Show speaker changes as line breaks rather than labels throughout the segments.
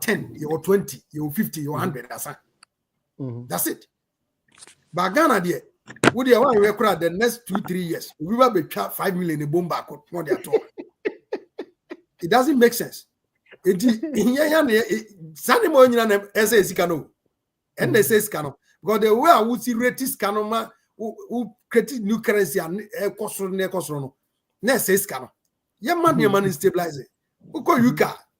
10, you're 20, you're 50, you're 100. That's it. But Ghana, dear, would you want to record the next 2-3 years? We will be 5 million in bomb back. It doesn't make sense. Because the way I would see rates canoma who create new currency and cost. Next says cano. Your money is stabilizing.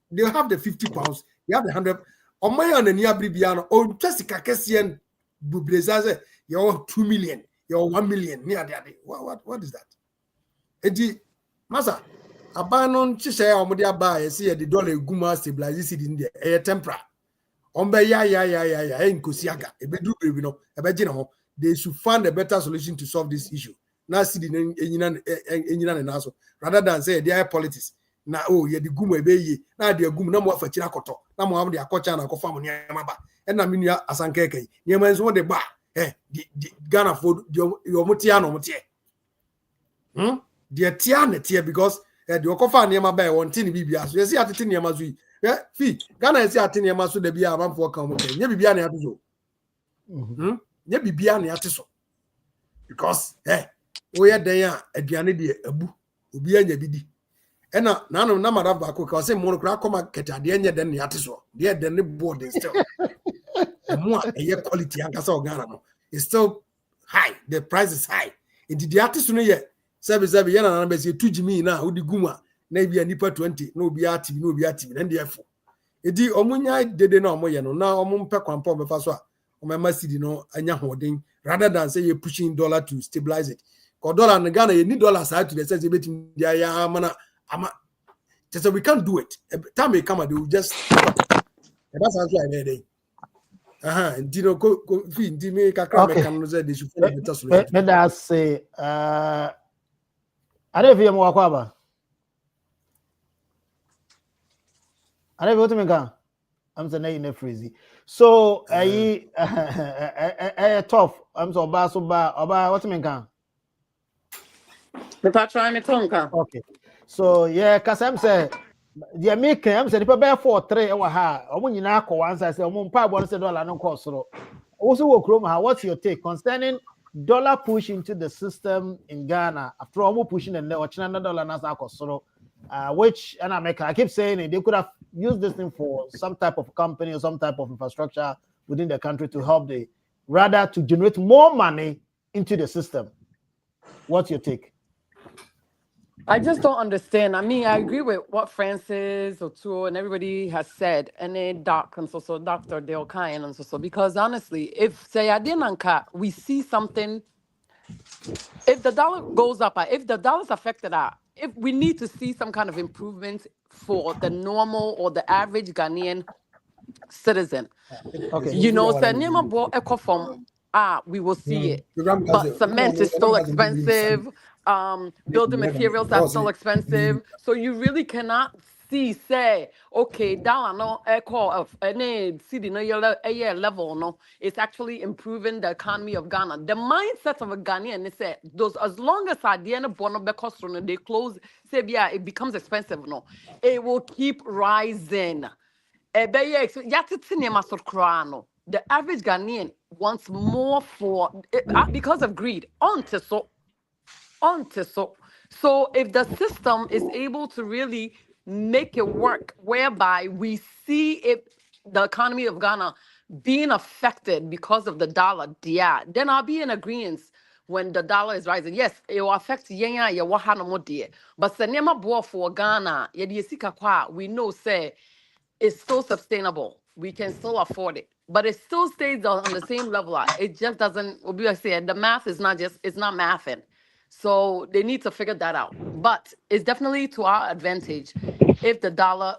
They have the 50 pounds, you have the 100. On my own and Yabribiano, or just a Caucasian Bubrezaze, you're 2 million, you're 1 million. What is that? Edi Masa, a banon Chisha or Modia buy, see the dollar Guma stabilizes it in the tempera. Ombe ya, in Kusiaga, a bedroom, a bedino. They should find a better solution to solve this issue. Now, see the engineer and also rather than say they are politics. Now, oh, yeah, the gumo be now the gum no more for Chinakoto. Now, more the Akocha and Akofam Yamaba. And I mean, ya Asankeke. Yemen's one the bar. The Ghana food, your Mutiano Mutie. The Tiana tier because the Okofa Yamaba one tin Bibia. So you see at the tin Yamazui. Yeah, fee. Ghana is at tin Yamasu de Bia man for come. Yabiani at so. Yabiani at so. Because, we are there at the end of the Abu, Ubia Yabidi. And now, none of them are because I'm more crack at the end than the artist. They are the board is still more a quality and Castle Ghana. It's still high. The price is high. It did the artist no yet. Service every year and I say 2 Jimmy now, who the Guma, maybe a nipper 20, no be active, no be active, and therefore. It did Omunya did no more, now Omum Peckham Pom Faswa, or my city no, and holding, rather than say you're pushing dollar to stabilize it. Because dollar and Ghana, you need dollars side to the sense of betting the mana. So we can't do it. Time may come and do just that's how I made it. And Dino go make a crowd can say they should find a better solution.
Let us say I don't feel more quaba. I don't know what I I'm the name freezy. So I tough. I'm so bad about what I mean.
The patron me tonka.
Okay. So yeah, cause I'm saying the American I'm saying people bear 4-3 or ha or when you now call once I say $1 no cost so also what's your take concerning dollar push into the system in Ghana after almost pushing and $1 na cost so which and I keep saying it, they could have used this thing for some type of company or some type of infrastructure within the country to help rather to generate more money into the system. What's your take?
I just don't understand. I mean, I agree with what Francis, Otuo, and everybody has said, and then Doc and so Dr. Dale Kyan and so because honestly, if say I didn't we see something, if the dollar goes up, if the dollar's affected, if we need to see some kind of improvement for the normal or the average Ghanaian citizen,
okay,
you know, so Nema bought eco from we will see it, but cement is still expensive. Building materials are still expensive, so you really cannot say, okay, down no call of any city no year level no, it's actually improving the economy of Ghana. The mindset of a Ghanaian is that those as long as I didn't born up cost they close, say yeah, it becomes expensive no, it will keep rising. The average Ghanaian wants more for because of greed. So if the system is able to really make it work, whereby we see the economy of Ghana being affected because of the dollar, then I'll be in agreement when the dollar is rising. Yes, it will affect Yenya, but the nema for Ghana, we know say it's still sustainable. We can still afford it. But it still stays on the same level. It just doesn't, the math is it's not mathing. So they need to figure that out. But it's definitely to our advantage if the dollar's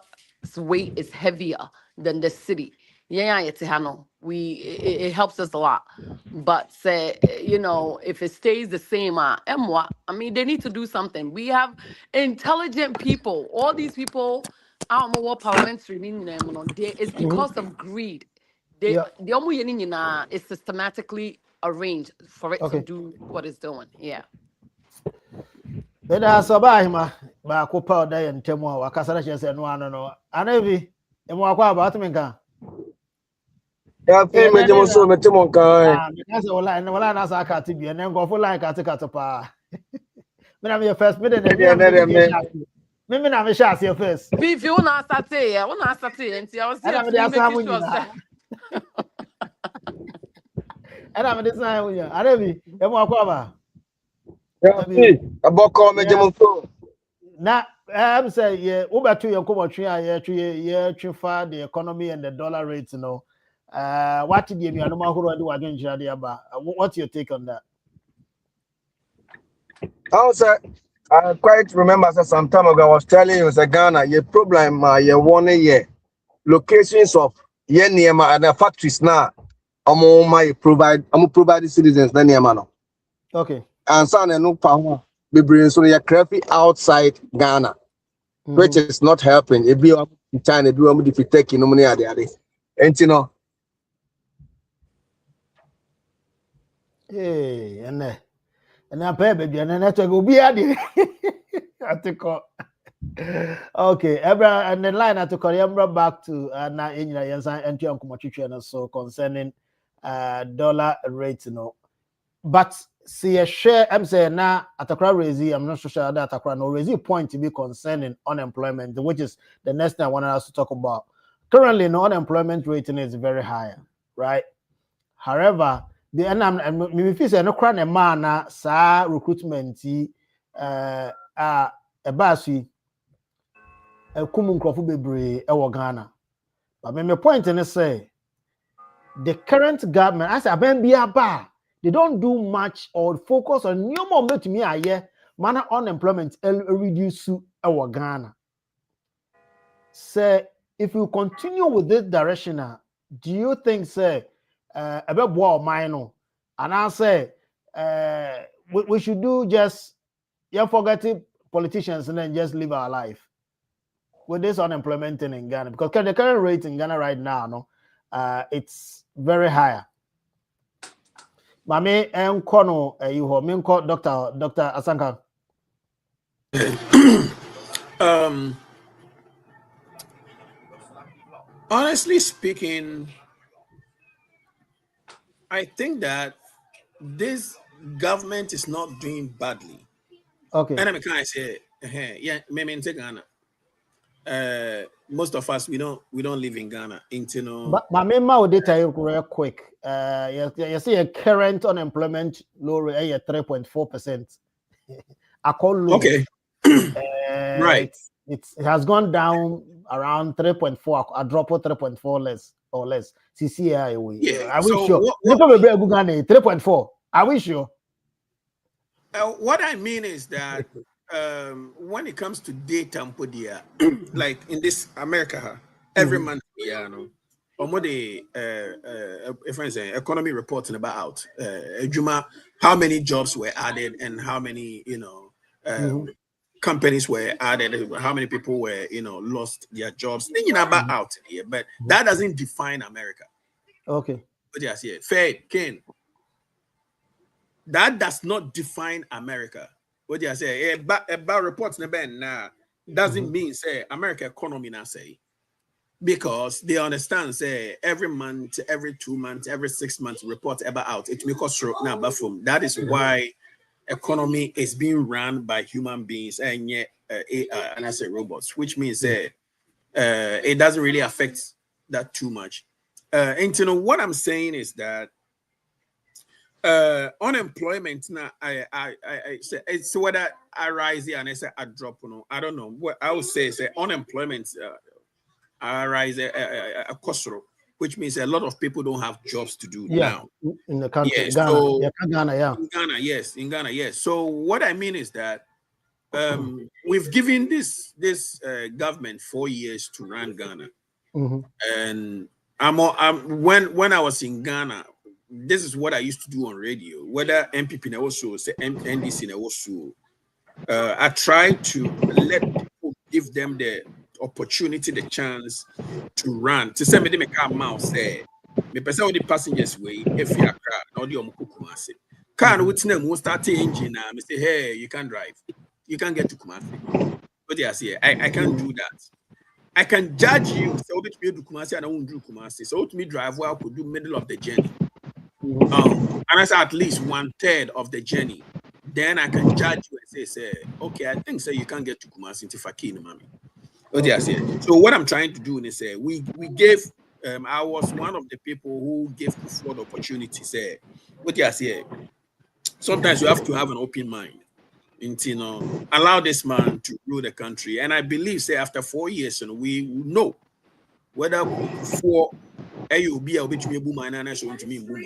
weight is heavier than the city. It helps us a lot. But say, if it stays the same, I mean, they need to do something. We have intelligent people. All these people, I don't know what parliamentary meaning it's because of greed. It's systematically arranged for it to do what it's doing. Yeah.
Then I saw by him, Bacopa Day and Temo, Casara, and one. Anavi, Emo akwa about me nka.
Ya fi me jemo so me timo kan.
Ah, because wala na sa aka tibi na ngofo line ka tika pa. Me na me first me na
Yeah, na dem me.
me na me share your first.
Vivi, una asate ya, and I was
Ana
here
me
to
dey
be
asa
making
mo
sure.
nyina. Ana me dey say mo nya. Ara bi emo akwa ba.
Ya fi aboko me jemo so.
Na I'm say yeah, ubetu your komotwe a ye twe fa the economy and the dollar rate, you know. What did you know mahoro de wadwen jira de aba? What's your take on that?
I quite remember that some time ago I was telling you, Ghana, your problem, your 1 year locations of your Niema and the factories now. I'm provide the citizens the Niema no.
Okay.
And son and no power be bringing so you're crafty outside Ghana, which is not helping. If you are in China, if you are if you take no money at the and you know.
Hey, and I pay baby and I go be adi. Okay, Ebra and the line at to Korean back to na English Yansan entry on Kumachich so concerning dollar rate, you know. But see a share, I'm saying now Atakra Rezi, I'm not so sure that Atakra no Rezi point to be concerning unemployment, which is the next thing I wanted us to talk about. Currently, no unemployment rating is very high, right? However, the and me feel say no crown a man sa recruitment a basi a kumun krofu bebre e Ghana. But my point in say the current government as a ben ba they don't do much or focus on new moment to me aye man unemployment reduce our Ghana. Say if you continue with this direction, do you think say a bit more minor and I say we should do just forgetting politicians and then just live our life with this unemployment thing in Ghana because the current rate in Ghana right now it's very high. Mame enkono you ho me Dr. Asanka.
Honestly speaking, I think that this government is not doing badly.
Okay.
And I kind of say, yeah, maybe in Ghana. Most of us we don't live in Ghana.
But my data real quick. You see a current unemployment low rate at 3.4%. I call low.
Okay. Right.
It has gone down around 3.4. I drop 3.4 less or less. CCI.
Yeah.
I wish
so
you. 3.4. I wish you.
What I mean is that when it comes to data, like in this America, every month, economy reporting about Juma, how many jobs were added and how many companies were added, how many people were lost their jobs. Thinking about out here, but that doesn't define America.
Okay.
But yes, yeah, fair, Ken. That does not define America. What do I say? About reports now doesn't mean say America economy now say because they understand say every month, every 2 months, every 6 months report about out. It make us now but from that is why economy is being run by human beings and yet and I say robots, which means it doesn't really affect that too much. And what I'm saying is that unemployment now I say it's whether I rise here and I say I drop I don't know what I would say unemployment I rise a cost, which means a lot of people don't have jobs to do now
in the country.
yes,
Ghana.
so in Ghana yes. So what I mean is that we've given this government 4 years to run Ghana, and when I was in Ghana, this is what I used to do on radio, whether MPP na also say NDC na also. I try to let people give them the opportunity, the chance to run. To say me they make a mouse say me person all the passengers way if you are car now the Kumasi. Car with them will start the engine now. Me say hey, you can drive, you can get to Kumasi. But yes, yeah, I can't do that. I can judge you. So which me do Kumasi and I won't do Kumasi. So to me drive well could do middle of the journey. And I say at least 1/3 of the journey. Then I can judge you and say, okay, I think so you can't get to Kumasi into Fakini, mommy. Okay. I say. So what I'm trying to do is say we gave I was one of the people who gave Kufuor the opportunity. Say, what I say. Sometimes you have to have an open mind. Allow this man to rule the country. And I believe, say, after 4 years, we know whether for AUB or which me boom and I show to me boom.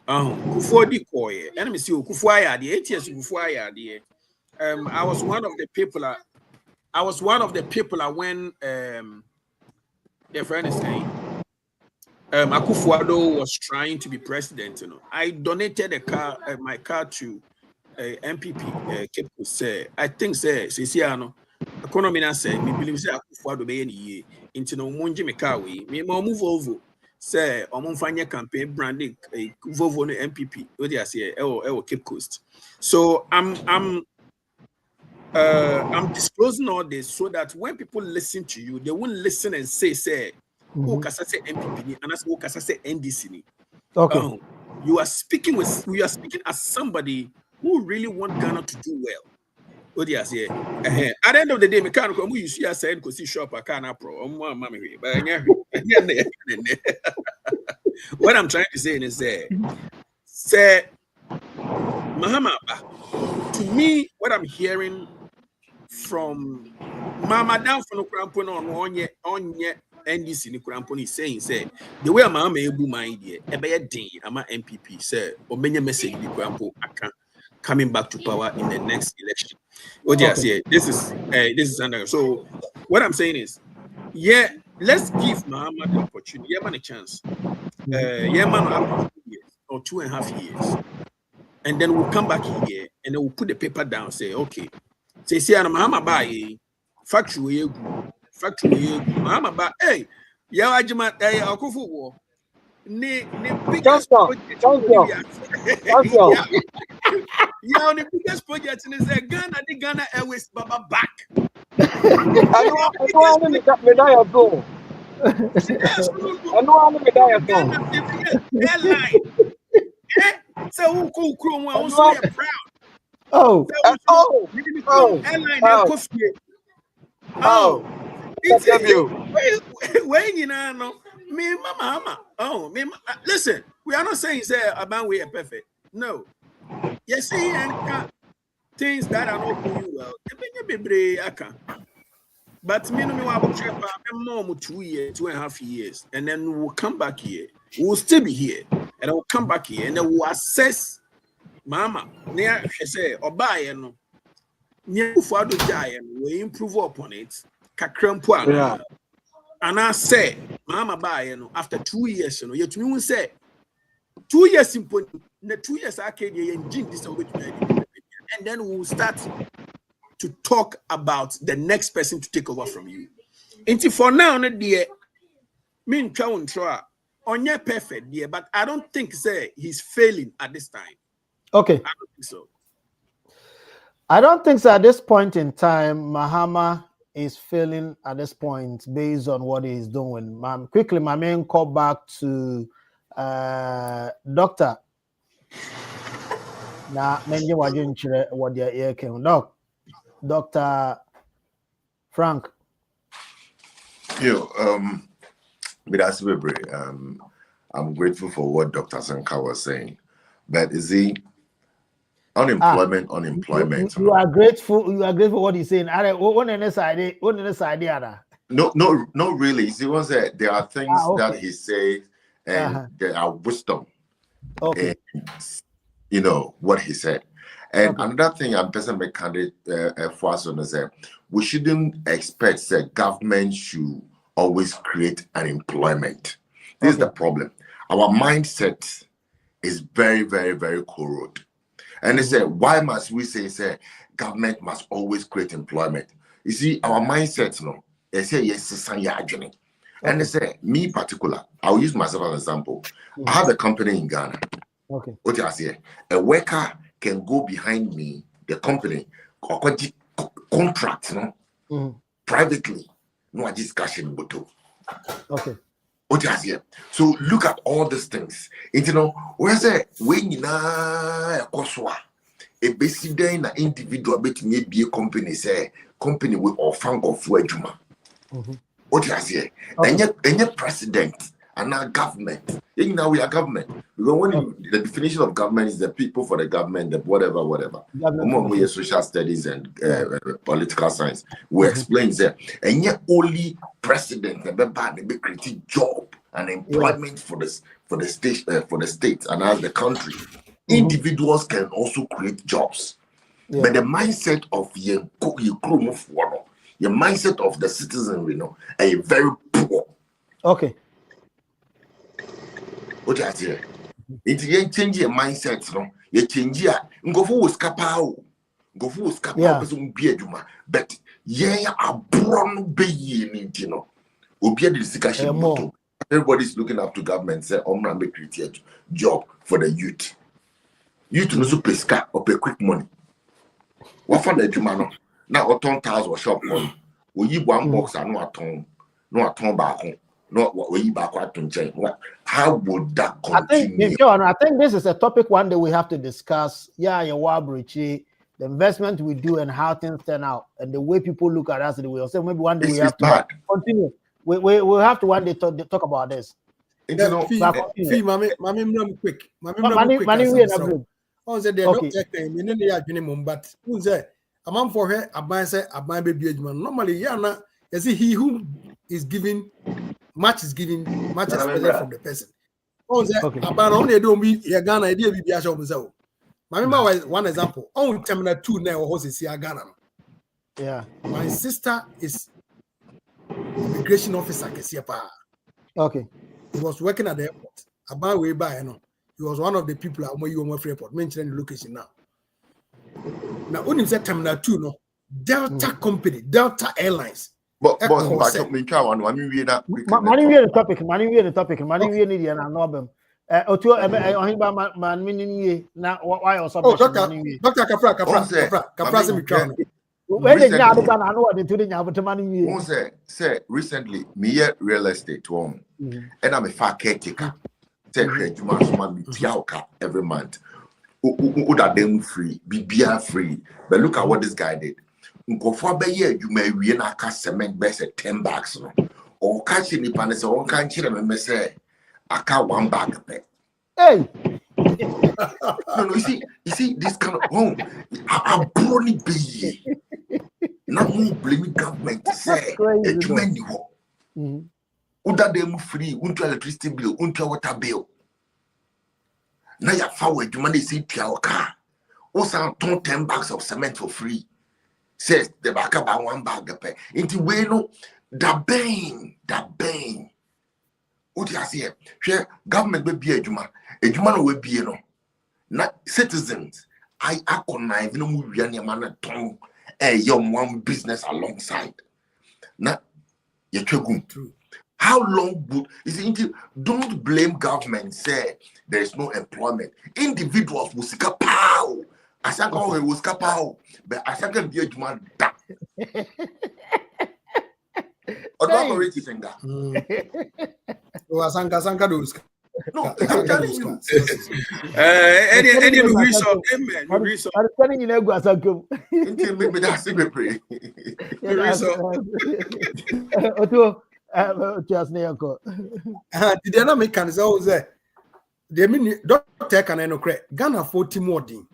Kufuor di koye. And me see Kufuor ya the 8 years Kufuor ya the. I was one of the people. When their friend is saying Akufo-Addo was trying to be president. I donated my car to MPP Cape Coast. I think say economy na say me believe say Akufo-Addo be any into no monje me car we me move over say omonfanya campaign branding Volvo no MPP what they say Cape Coast. So I'm disclosing all this so that when people listen to you, they won't listen and say who can say MPP and who can say NDC.
Okay.
We are speaking as somebody who really want Ghana to do well. What do you say? At the end of the day, me can't come. You see, I said, "Cause shop I can't pro." What I'm trying to say is, say, Mahama, to me, what I'm hearing from Mama down from the crampon on yet NDC ni crampon is saying, say, the way Mama ebu mind here, ebe day, ama MPP, say, or many message the crampon coming back to power in the next election. What do you say? This is under. So what I'm saying is, yeah, let's give Mahama the opportunity. Yeah, man, a chance. Yeah, man, after 2 years or 2.5 years, and then we'll come back here and then we'll put the paper down. Say, okay, say, I'm Mahama buy factory, Mahama buy. Hey, yeah, Ajima, Akufu war. Ne biggest project. Yeah, the biggest project in is Ghana Airways Baba back.
I know
Airline. So who cool crew also are proud.
Oh,
Airline coffee. It's when you know me, mama. Oh, me. Listen, we are not saying say about we are perfect. No. You see, and things that are not going well. But me, no, me want to more 2 years, 2.5 years, and then we'll come back here. We'll still be here, and we'll come back here, and then we'll assess. Mama, near she say, or buy no. Near Kufuor-Addo die, we improve upon it. Kakrampo, and I say, Mama buy no. After 2 years, yet me will say 2 years important. The 2 years I can engine this over, and then we'll start to talk about the next person to take over from you. Until for now, dear, me try on your perfect, dear, but I don't think say he's failing at this time.
Okay.
I don't think so.
I don't think so at this point in time. Mahama is failing at this point based on what he's doing. Quickly, my man call back to Doctor. Now, many what their ear came. Dr. Frank.
I'm grateful for what Dr. Sanka was saying. But is he unemployment?
You are grateful. You are grateful for what he's saying.
No, really. See, was that there are things that he says, and there are wisdom.
Okay.
In, what he said. And another thing I'm person make candidate for us on is that we shouldn't expect that government should always create unemployment. This is the problem. Our mindset is very, very, very corroded. And they say, why must we say government must always create employment? You see, our mindset, they say yes, it's a and they say, me particular, I'll use myself as an example. I have a company in Ghana.
Okay.
What I say, a worker can go behind me, the company, contract, privately. no discussion boto.
Okay.
What you here? So look at all these things. You know, where say when you na koswa a basic day na individual bet me be a company say company will offer go for ejuma. What you here? And yet president and our government. You know we are government. Because when the definition of government is the people for the government, the whatever. We are social studies and political science. We explain that. And yet only president the create job and employment for the state and as the country. Individuals can also create jobs. But the mindset of your mindset of the citizen, are very poor.
Okay.
What you say? You change your mindset, no? You change ya. Go for scapao. Go for scapao. Person be a juma. But a brown baby, Obia discussion. Everybody's looking up to government. Say, make create job for the youth. Youth no so pesca or pay quick money. What for the juma no? Now a ton towers or shop money. We you one box and no a ton back home. Not what we back to change. How would that continue?
I think this is a topic one day we have to discuss. Yeah, the investment we do and how things turn out and the way people look at us. We also maybe one day we have to continue. We'll have to one day talk about this.
Quick. On said among for her, a baby normally, Yana, you see, he who is giving. Much is given, much expected from the person. About only don't be a Ghana idea be a show myself. My member was one example. On Terminal 2 now, horses here Ghana.
Yeah.
My sister is immigration officer.
Okay.
He was working at the airport. About way by, he was one of the people at my airport, mentioning the location now. Now, only said Terminal 2, no, Delta Company, Delta Airlines.
But money we
the topic. Money we need an album. Now why or something?
Dr. Kafra.
When say recently me real estate home and I'm a far caretaker. Say you must every month. That them free, be free. But look at what this guy did. Go for a year, you may win a cast cement best at 10 bags. Or catching the panels, or can't chill and say, I can't 1 bag of pay.
Hey,
no, you see, this kind of home, I brony be not only blaming government to say, you many home. Uda them free, unto electricity bill, unto water bill. Now you're forward, you money see your car. Also, 10 bags of cement for free. Says the back about 1 bag of pay. Into way no, the bang. What you say? Share government will be a juma will be no. Not citizens. I connive no movie and your man tongue a young one business alongside. Not your true. How long would is it? Don't blame government. Say there is no employment. Individuals will seek a pow. I said, oh, it was kapao, but I said, be a juma. Or don't worry, singer.
Sanka those.
No, I'm telling you.
Any resource, resource.
I'm telling you, go as a go.
Maybe that's it. Pray.
Just near.
The dynamic can say, the mean doctor can I know correct. Ghana 40 more thing.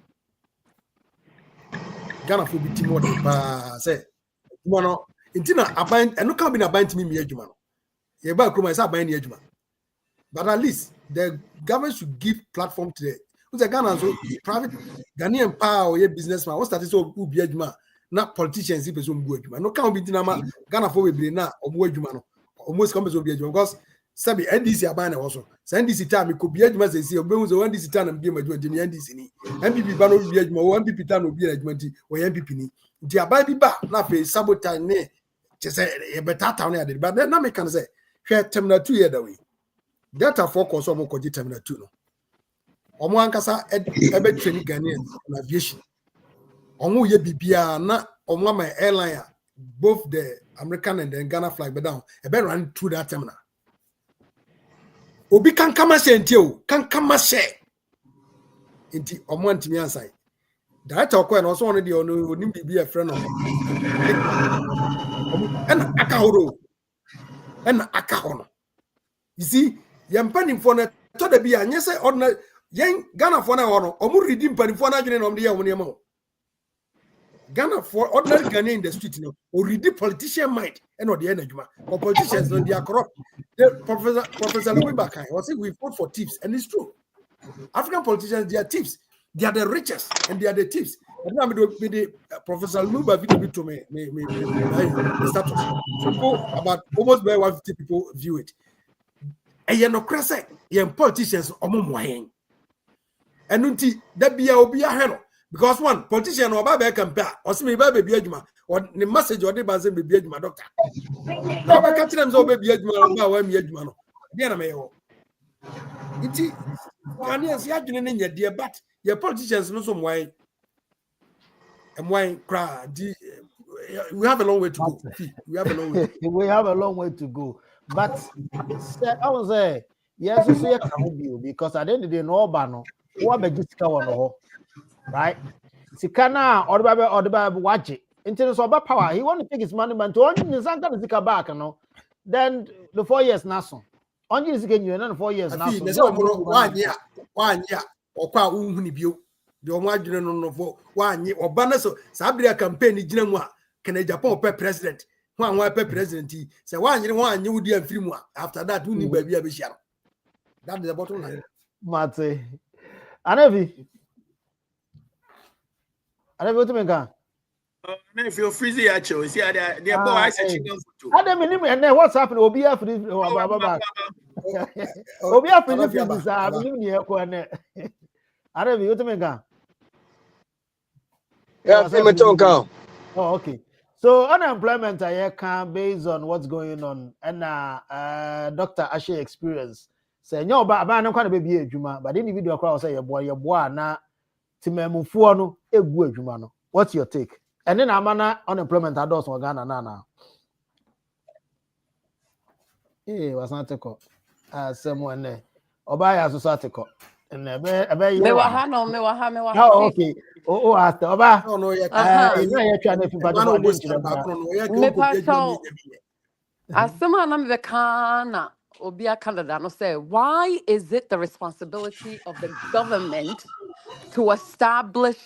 Ghana for biti more than say one intina abind and no can be abind to me ejuma no ye ba kroma is abind ejuma but at least the government should give platform to the Ghana so private Ghanaian power or businessman what start so who be ejuma na politicians if so go ejuma no can be intina ma Ghana for we be na omo ejuma no almost come so be ejuma because sabi NDC abind also so NDC time ko be ejuma say see obehu so NDC time na be ejuma di NDC ni MPP ba no be ejuma o MPP time no be ejuma di o MPP ni di abai bi ba na fe sabotage ne che say e beta town ya dey but na me can say hwe terminal 2 year that way data focus on ko terminal 2 no omo ankasa ebe train Ghanaians on aviation omo ye bibia na omo ma airline both the American and the Ghana flag, but down, a better run through that terminal. Obi can come and say, can come and say, into Oman to me inside. That talk when also on the only be a friend of and Akahoro and Akahono. You see, Yampani for a to the be and yes, on young Ghana for now, or more redeem Panifona on the Yamonimo. Ghana for ordinary Ghanaian in the street, or read the politician mind and not the energy. Or politicians, they are corrupt. Professor Louis Bakai was saying we vote for tips, and it's true. African politicians, they are tips. They are the richest, and they are the tips. And now the Professor Louis Bakai to me, the status. People about almost by 150 people view it. And you're not crazy. You're politicians, and until that be a hero. Because one politician or baby compare or see me baby biajuma or the message or the baze be biajuma doctor. Now I catch them so baby biajuma or why biajuma no. Diana mayo. Iti Ghanaians ya june in your dear but your politicians know some why and why cry. We have a long way to go. We have a long way.
We have a long way to go. But I was say yes, because I didn't know Bano. What about this one? Right? Sikana or the Bible watch it. Into the power. He want to take his money, but to only the Santa Zika back, then the 4 years naso. Only is again you and 4 years naso.
There's 1 year, or qua unibio. The one general for 1 year or banaso. Sabria campaign in Jinwa, can Japan per president. One per president. Say 1 year, 1 year would be a few more. After that, we need baby a bishop. That is the bottom line.
Mate. Anavi. I never to make
if you're freezing your choice, yeah, they're boy, I said chicken for two.
I don't mean, and then what's happened? Obi after this, Obi after this, I believe in your corner. I don't know to make
Yeah, oh,
okay. So unemployment I can based on what's going on and Dr. Ashe experience. Say no, but I'm not baby a juma, but individual crowd say your boy na timemufuo no egu adwuma no. What's your take? And then amana unemployment adults in Ghana now. Was not take someone there. Obaya society ko. And
Me waha.
Oh, okay. Oh, after Oba.
No, yeah.
Me pacho. Asema na me kana obia Canada no say why is it the responsibility of the government to establish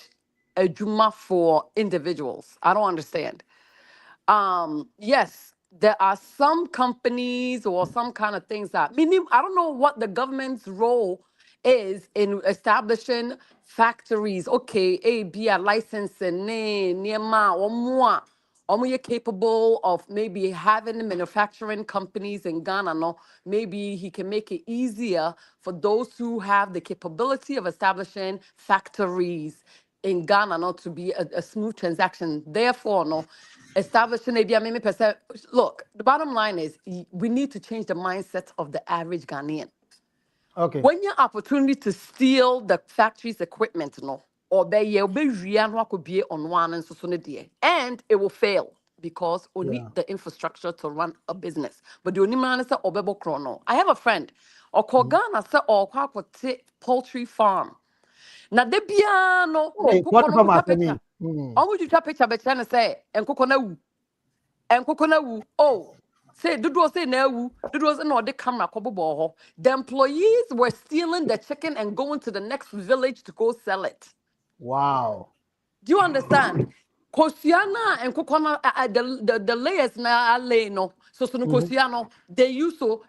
a juma for individuals? I don't understand. Yes, there are some companies or some kind of things that meaning I don't know what the government's role is in establishing factories. Okay, A, B, a licensing, Nema, or more. You're capable of maybe having manufacturing companies in Ghana. No, maybe he can make it easier for those who have the capability of establishing factories in Ghana not to be a smooth transaction. Therefore, no, establishing maybe a maybe percent. Look, the bottom line is we need to change the mindset of the average Ghanaian.
Okay.
When you have opportunity to steal the factory's equipment, no, or could be on one and it will fail because only the infrastructure to run a business. But the only man is obebo chrono. I have a friend, or Ghana say or poultry farm. Now the piano, would you tap picture and say and coconut oh. Say, say no, the camera. The employees were stealing the chicken and going to the next village to go sell it.
Wow.
Do you understand? Kosiana and Kokona, the layers na lay no. So Kosiano, they used to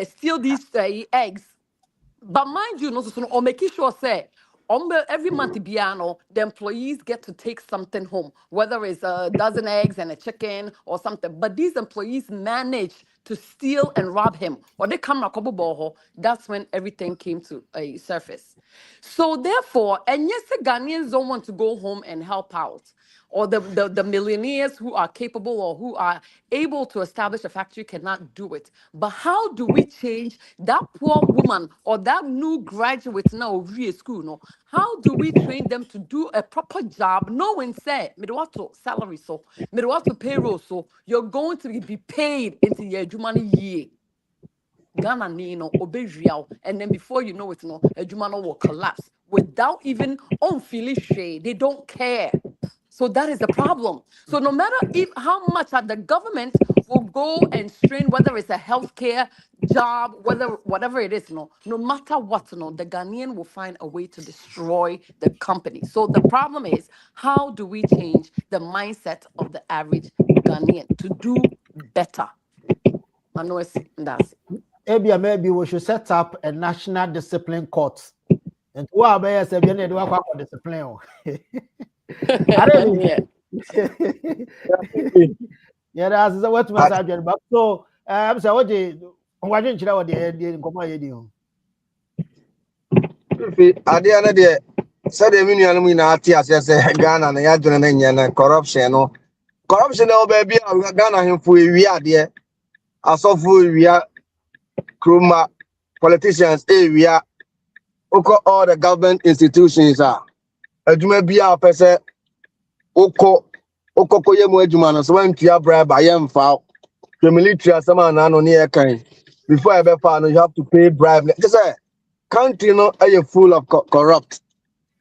steal these eggs. But mind you, no, so or making sure say every month piano, the employees get to take something home, whether it's a dozen eggs and a chicken or something. But these employees manage to steal and rob him. Or they come boho. That's when everything came to a surface. So therefore, and yes, the Ghanaians don't want to go home and help out. or the millionaires who are capable or who are able to establish a factory cannot do it. But how do we change that poor woman or that new graduate now over school? No, how do we train them to do a proper job, knowing say, me what to salary so, me what to payroll so, you're going to be paid into your money year. Ghana Nino obejiao, and then before you know it, no, a Jumano will collapse without even on feeling shade. They don't care. So that is the problem. So no matter if how much the government will go and strain, whether it's a healthcare job, whatever it is, no matter what, the Ghanaian will find a way to destroy the company. So the problem is, how do we change the mindset of the average Ghanaian to do better? I know that's
Maybe we should set up a national discipline court. And who are bears have been discipline? Yeah, that's what my subject. But so I'm sorry, what didn't you know what the idea in Comodio?
At the end of the day, said the million in Atias, Ghana and Yadran and corruption. Corruption, oh baby, Ghana him for we are there. As of we are Kruma politicians, we are all the government institutions are. You may be a person. Oko yemu ejumana so when tia bribe by yam foul. The military as man no near kind. Before I be found, you have to pay bribe. Just say country no are full of corrupt.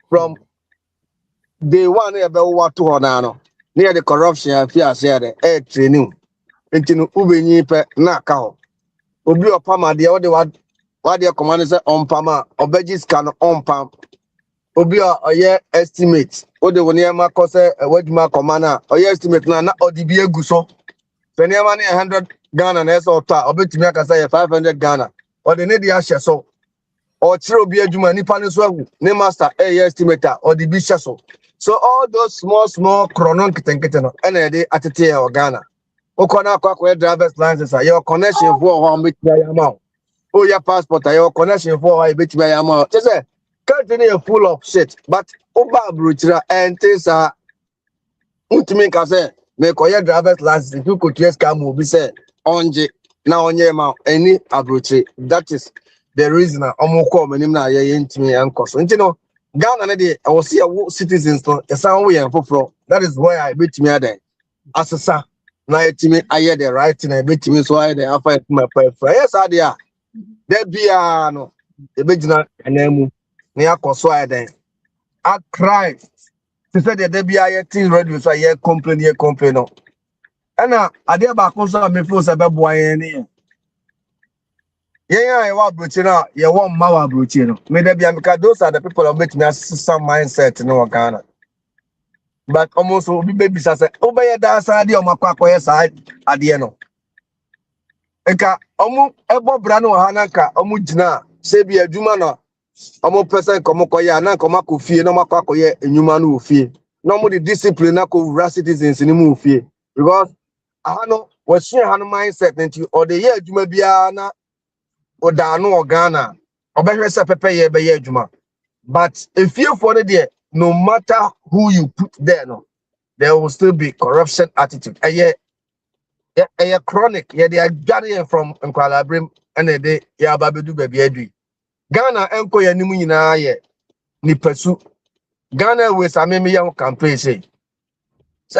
From day one e be what to honano. Near the corruption and fear share the training. Into ubenyi pe na ka ho. Obi opama de what the commander say on pama obejis can on pam. Obi a estimate. O de woni ma ko se waduma commander o estimate na odibi egu so. Se ne ma na 100 Ghana na eso to obetumi aka say 500 Ghana. O de ne dia hye so. O kire obi adwuma nipa ne so agu. Ne master estimator odibi hye so. So all those small chronon kitenkete no na dey atete e o Ghana. O kona akwa driver's license your connection for how betumi ayama. O your passport your connection for how betumi ayama. Just say country is full of shit, but Oba Bruchra and things are ultimate. I say, make your driver's license. If you could just come, will be said, onje now on your mouth, any abruchi. That is the reason I'm coming in now. You're into me and cost. You know, Ghana, I will see a citizens, a sound way and for that is why I beat me there. As a son, now to me, I hear the right thing, I beat me, so I have my prayer. Yes, I dear. There be no, the original and then. Near Cosway I cry. She said that there be a thing ready so I complain. And I did back also me for a boy any. Yeah, I want Bruchina, you want Mawa Bruchino. May there be because those are the people who make me some mindset in Ghana. But almost will be babies as a obey that side on my quack side at the end. Eka, Ebo Brano Hanaka, Omujina, Sebi a Jumana. Omo person komo koya na koma ko fie no makwa koye enyuma no fie no mo the discipline na ko ra citizens ni mu fie because ahano we share hano mindset nti o de ye adwuma bia na o da no Ghana obehwe se pepe ye be ye adwuma but if you for the no matter who you put there no there will still be corruption attitude a chronic ye they are gathering from Nkwalabrim and they ya babedu baby adui Ghana enko ya nimu nyina ye ni pesu Ghana we samemi ya campaign say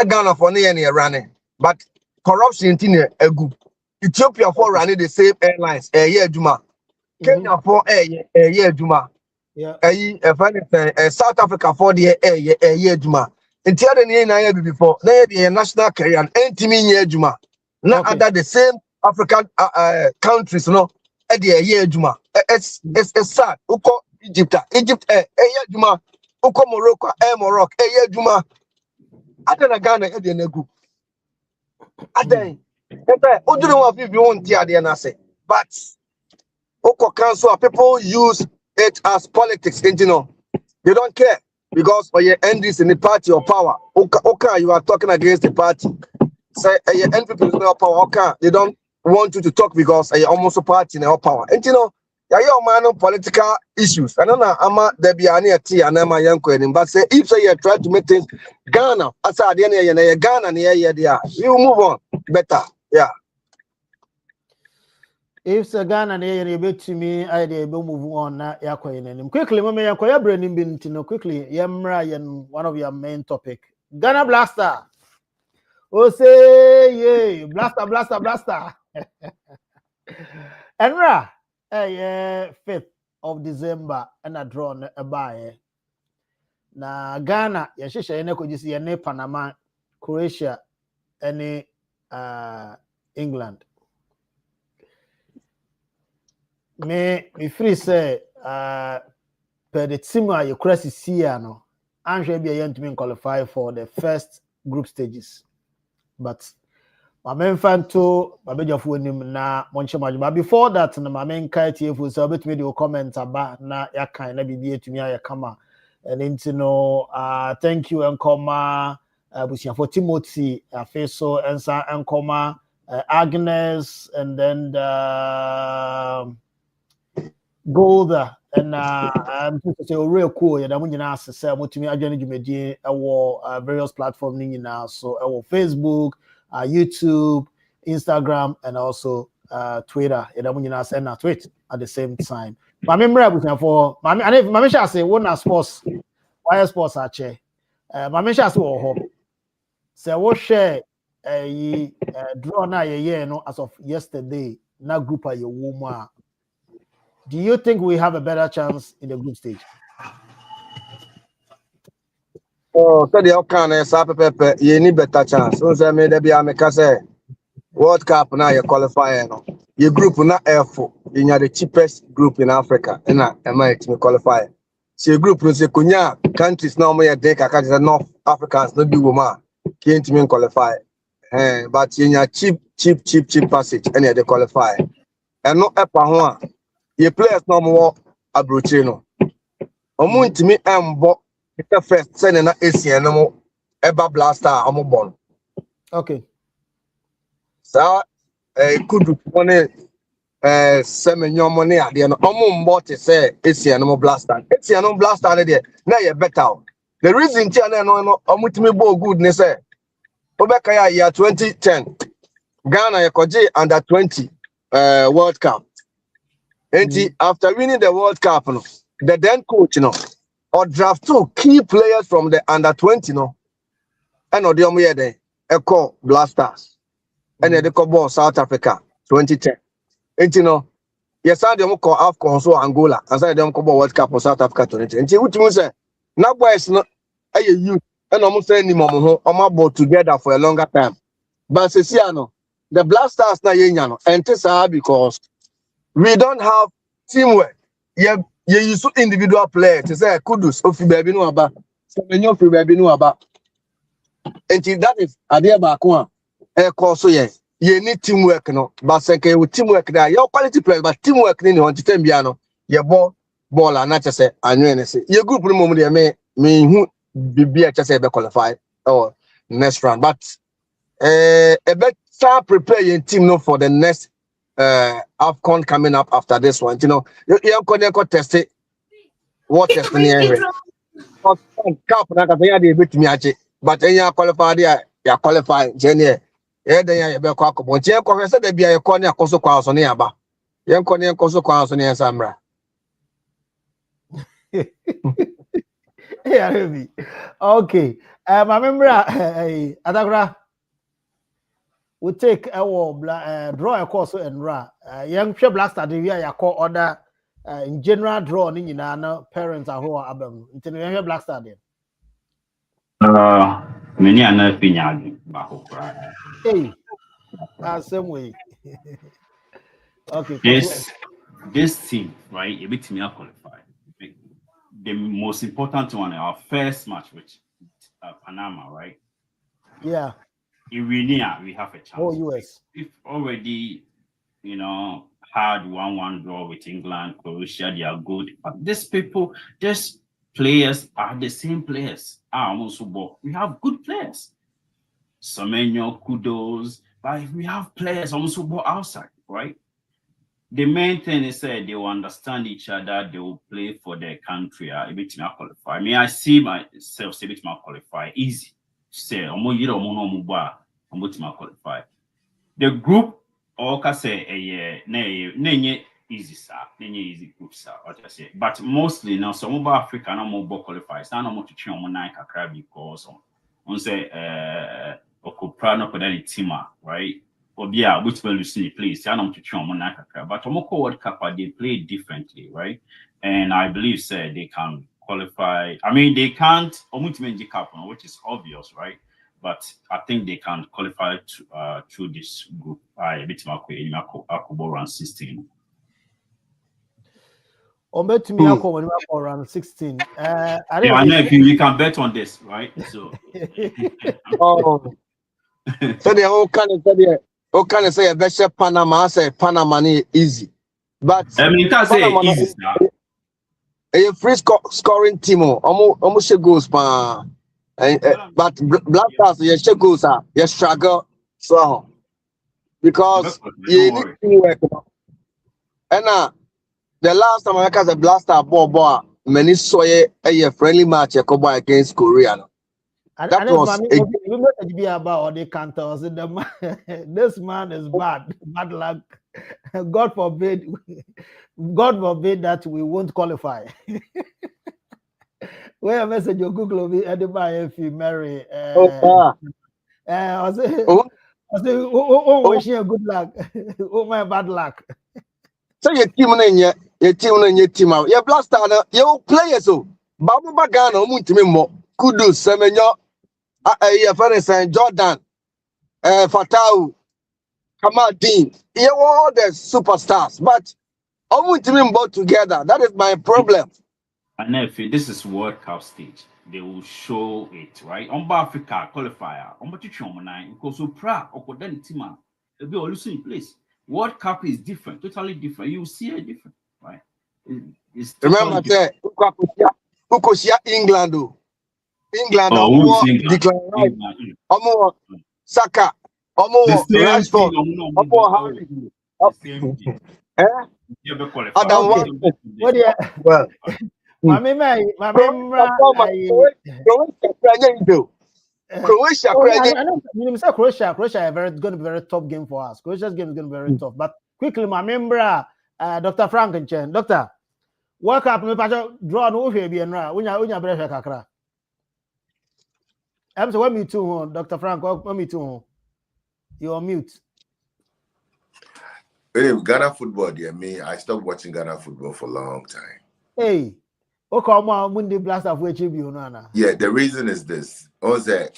Ghana for ne ye running but corruption tin egu Ethiopia for running the same airlines ye adwuma Kenya for ye adwuma South Africa for the ye adwuma nti ade ne na ye before na ye the national carrier entimi ye adwuma na other the same African countries no it's sad. Uko Egypt Juma. Uko Morocco Morocco Juma. Adena Ghana negu. Aden. Udunu wa fi won ti ade na say. But Uko council people use it as politics, you know. They don't care because or your NDC in the party or power. Okay, you are talking against the party. Say your NPP is no power. Okay, they don't want you to talk because you almost a party in our power. And you know Your man political issues. I don't know. Ama Debiani tea and Emma Yanko. But say if say you try to make things Ghana, as I didn't Ghana near you move on better. Yeah.
If the Ghana near a bit to me, I did move on. Yakoin quickly, Mamma Yakoya Brennan Bintino quickly. Yamra and one of your main topic. Ghana Blaster. Oh, say, yay, blaster. Enra, 5th of December, and I draw a buy. Na Ghana, Yashisha, and Ekojisi, and Panama, Croatia, and England. Me free say, per the team, you cross the Siano, I'm sure be a young to qualify for the first group stages. But my main fan to my major phone na Monchema. But before that, my main kite if we submit me the comment about na ya kind na be to me ya kama and into no thank you and comma for Timothy Afeso and comma Agnes and then Golda and I'm just say real cool yeah that when you know say mo timi adwene dwumadi various platforms ni now so Facebook, YouTube, Instagram and also Twitter yeah that when you know say na tweet at the same time but me remember for mama shall say one sports why sports ache mama shall say ho say wo share draw na ye no as of yesterday na group a ye wo. Do you think we have a better chance in the group stage?
Oh, so the Okane Sapepe, you need better chance. So say maybe I make say World Cup now you qualify no. Your group not F4. You are the cheapest group in Africa. And I might qualify. So your group no say kunya countries now may take a North Africans no be woman can't mean qualify. But you are cheap passage and they qualify. And no epa your players no more abrochino. Omuntimi embo the first sending na ACN no eba blaster amobon.
Okay.
So could one semenyo money ade no omumbo te say ACN no blaster. ACN no blaster there na ye better. The reason tia na no omutimi bo good ne say obeka ya year 2010 Ghana ye koje under 20 World Cup. And after winning the World Cup, no, the then coach, or draft 2 key players from the under 20, and Odiomu de Echo Blasters, and the Cobo South Africa 2010. And yes, I don't call AFCON so Angola, as I don't call World Cup for South Africa 2010. And which means now boys no a youth and almost any moment I'm about together for a longer time. But Sesiano, the Blasters na yenyano, and Tessa because we don't have teamwork. You use individual players. To say kudus of baby no aba. So many of baby no aba. And that is idea back one. So yes, you need teamwork no. But say with teamwork there, your quality players, but teamwork ni on time biano. Your ball and not just say and say your group no moment there me who be just say be qualified or next round. But a better prepare your team no for the next AFCON coming up after this one. You can test it. What test near Cup na ka say dey bit me ache. But you qualify there, you qualify Jenny. Then you be kwa ko. But you ko say dey bia you kon akoso kwa so ne aba. You kon akoso kwa so ne samra.
Yeah, okay. My member Adagura we take draw a course and young blaster the way you call order in general draw ni na parents are who are abem into young blaster then
many are not finyard back.
hey same way. Okay,
this team, right, a bit me qualified. The most important one, our first match with Panama, right?
Yeah.
If we have a chance.
Oh, US.
If already, had 1-1 draw with England, Croatia, they are good. But these people, these players are the same players. We have good players. Semenyo, kudos, but we have players also outside, right? the main thing is that they will understand each other, they will play for their country. A bit more qualify. I mean, I see myself say bit more qualify. Easy. Say, I'm bit more qualify. The group, or say, easy, sir. Easy group, sir. What I say. But mostly now, some of Africa no more qualify. It's not much to train on nine kakra because on say, okupra no kodani tima, right? Obia, which will see please. I don't to train on nine kakra. But Omoko World Cup, they play differently, right? And I believe, say, they can qualify. I mean, they can't omutimenji cup, which is obvious, right? But I think they can qualify through this group. I bit Akubo round 16.
Bet me around 16.
I know if you can bet on this, right? So
Oh, so the whole kind of say a better Panama say Panama easy. But
I mean, can't say easy now.
A free scoring team, almost goals, but Black Stars, you goals, you struggle so because you need teamwork. And the last time I cast a blaster ball, many saw a friendly match against Korea. That was
about the cantors. This man is bad luck. God forbid that we won't qualify. Where a message you Google me Edinburgh if you marry. I say, wishing you good luck. Oh my bad luck.
So your team out. Your blaster, your players so Babu Bagano Muntimimo, Kudu, Semenyo, Ferguson, Jordan, Fatau, Kamadin, you all the superstars, but both together. That is my problem.
And if this is World Cup stage, they will show it, right? On Africa qualifier, on Batichon, because so proud or then Tima, it'll be all in place. World Cup is different, totally different. You see it different, right? It's
remember that Ukosia England, England, decline right. Saka, Rashford, Croatia
is going to be very tough game for us. Croatia's game is going to be very tough. But quickly, my member, Dr. Frankenstein, Doctor, World Cup, me draw no here be enra. Unya brefe kakra. I'm so me too, Dr. Frank. Me too. You're on mute.
Hey, Ghana football, dear me. I stopped watching Ghana football for a long time.
Hey.
Yeah, the reason is this.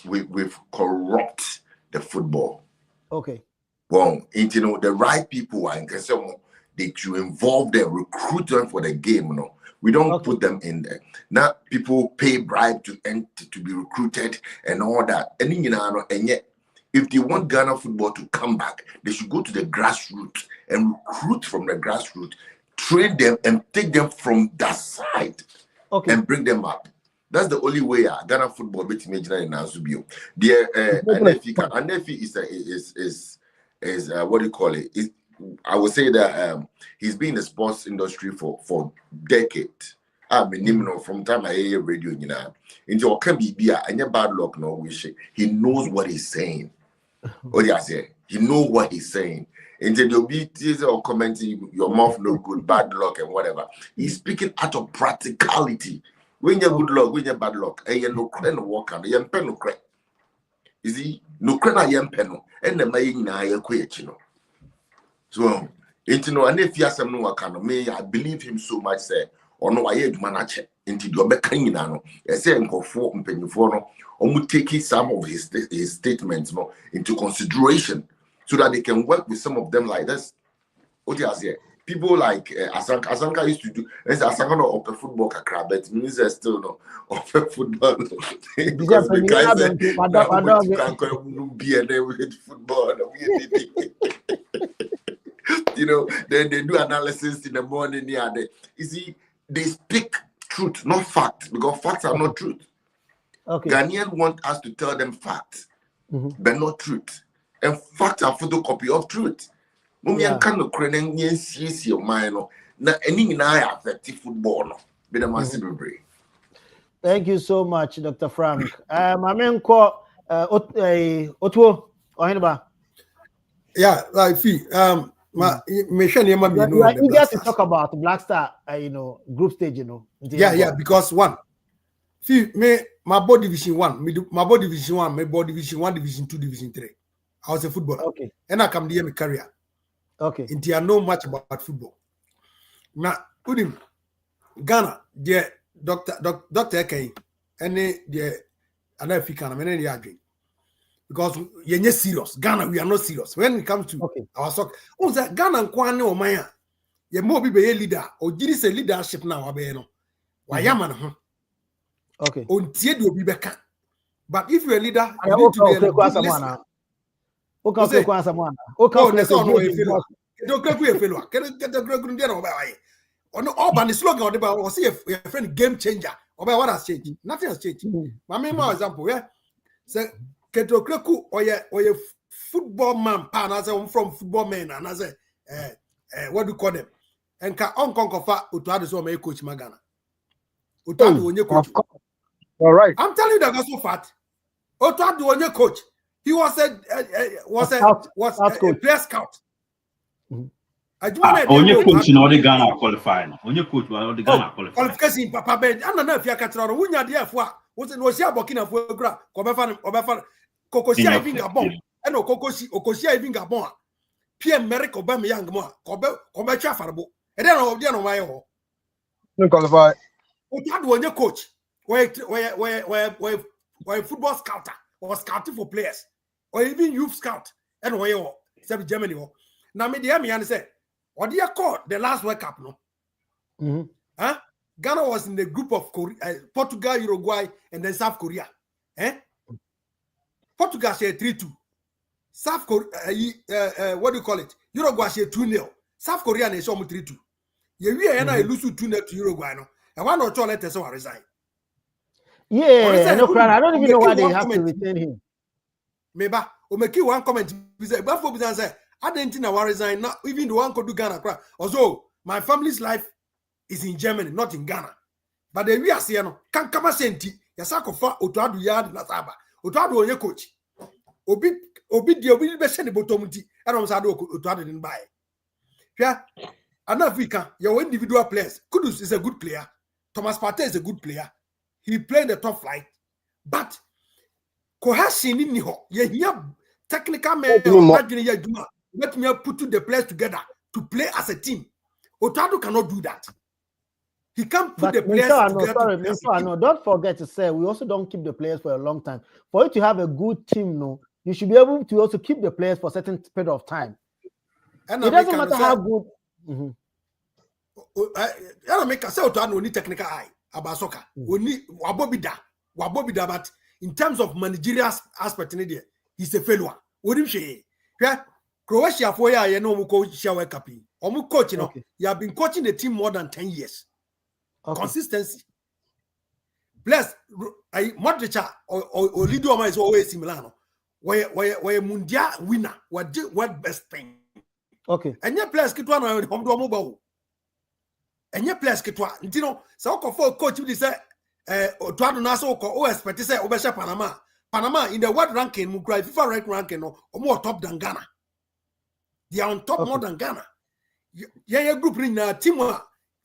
We've corrupt the football.
Okay.
Well, the right people are in that you involve them, recruit them for the game. We don't put them in there. Now people pay bribe to be recruited and all that. And yet, if they want Ghana football to come back, they should go to the grassroots and recruit from the grassroots, train them and take them from that side.
Okay.
And bring them up. That's the only way Ghana football bit imaginary in Azubio. The Anefi is what do you call it? I would say that he's been in the sports industry for decades. I mean, from time I hear radio, into Okabibia, and your bad luck, no wish. He knows what he's saying. What I say, he knows what he's saying. Until you'll be teasing or commenting, your mouth look good, bad luck, and whatever. He's speaking out of practicality. When you're good luck, when you're bad luck, and you're no credit no work on the pen no credit. You see, no credit yam pen, and the main na quit, So, and if you have some no work on me, I believe him so much, say, or no, I had manager into your beccanino. I say, and go for and penny for no, taking some of his statements into consideration. So that they can work with some of them like this. What you say? People like Asanka used to do. Asanka no open football kakra, but means still no open football because the guys with football. Then they do analysis in the morning. Yeah, you see, they speak truth, not facts, because facts are not truth.
Okay.
Ghanaians want us to tell them facts, but not truth. And facts are photocopy of truth. Mumian can no credit yes your mind na any na affect football no. Be the massive brain.
Thank you so much, Dr. Frank. My main call Otwo Ohinba.
Yeah, like fee. Me share name me
You
know
are
the
eager
Black
to
Stars.
talk about Black Star, group stage,
Yeah, because one, fee me my body division 1, my body division 1, my body division 1, division 2, division 3. I was a footballer.
Okay.
And I come to my career.
Okay.
Until I know much about football. Now, Udim, Ghana, the Dr. Eke, and the other African, and the agree. Because you're not serious. Ghana, we are not serious. When it comes to our soccer, Ghana and Kwane or Maya, you're more be a leader, or did you say leadership now? Wayaman,
okay.
Until you be back. But if you're a leader,
you need to be a good listener. Okay,
Urban the slogan of the was a friend game changer. Or what has changed? Nothing has changed. My main example, yeah. Say Keto Kreku or a football man, pan as I'm from football man, and as a what do you call them? And can unconquer Utadu so may coach Magana. Utadu when you coach.
All right.
I'm telling you that got so fat. Utadu when you coach. He was a player scout.
Only coach in all the Ghana qualifying. Only coach all the Ghana qualifying.
Qualification, Papa Ben. I don't know if you catch around. When you're there for was here Burkina Faso, Obafan, Kokosia even Gabon. I know Kokosia even Gabon. Pierre Merrick Obama Young Moa, Kobecha Farbo. And then over there on my own.
No qualify.
What you do when you coach? Where football scouter or scouting for players, or even youth scout, and where you are, Germany. Now, me the Amian say, what do you call the last World Cup? No, huh? Ghana was in the group of Portugal, Uruguay, and then South Korea. Portugal share 3-2. South Korea, what do you call it? Uruguay share 2-0. South Korea they show 3-2. We are lose 2-0 to Uruguay. No, and one or two letters so resign.
Yeah, I don't even know why they have to retain him.
Maybe we make one comment. But for business, I didn't think I resign. Now even the one could do Ghana. Also, my family's life is in Germany, not in Ghana. But the we are saying no, can come senti. Yasako fa otuadu yard na saba. Otuadu onye coach. Obi be send the bottom ti. I don't say otuadu didn't buy. Yeah, and Africa, your individual players. Kudus is a good player. Thomas Partey is a good player. He played the top flight, but cohesion in ho. Yeah, technical man. Let me put the players together to play as a team. Otuadu cannot do that. He can't put the players together.
Don't forget to say we also don't keep the players for a long time. For you to have a good team, you should be able to also keep the players for a certain period of time. And it doesn't matter how good.
I make a say Otuadu only technical eye about soccer. Only wabobida, but in terms of managerial aspect, he's a failure. What do you say? Yeah, Croatia for ya no coach World Cup. Or coach, you have been coaching the team more than 10 years. Consistency. Plus, Modric or Lido is always similar. Where Mundial winner, what best thing.
Okay.
And your players get one on home mobile. And your players get one. You know, so for coach, you say, Otuadu Naso or expect to say Obesha Panama. Panama in the world ranking, Mukrai FIFA ranking or more top than Ghana. They are on top more than Ghana. Yeah, group in team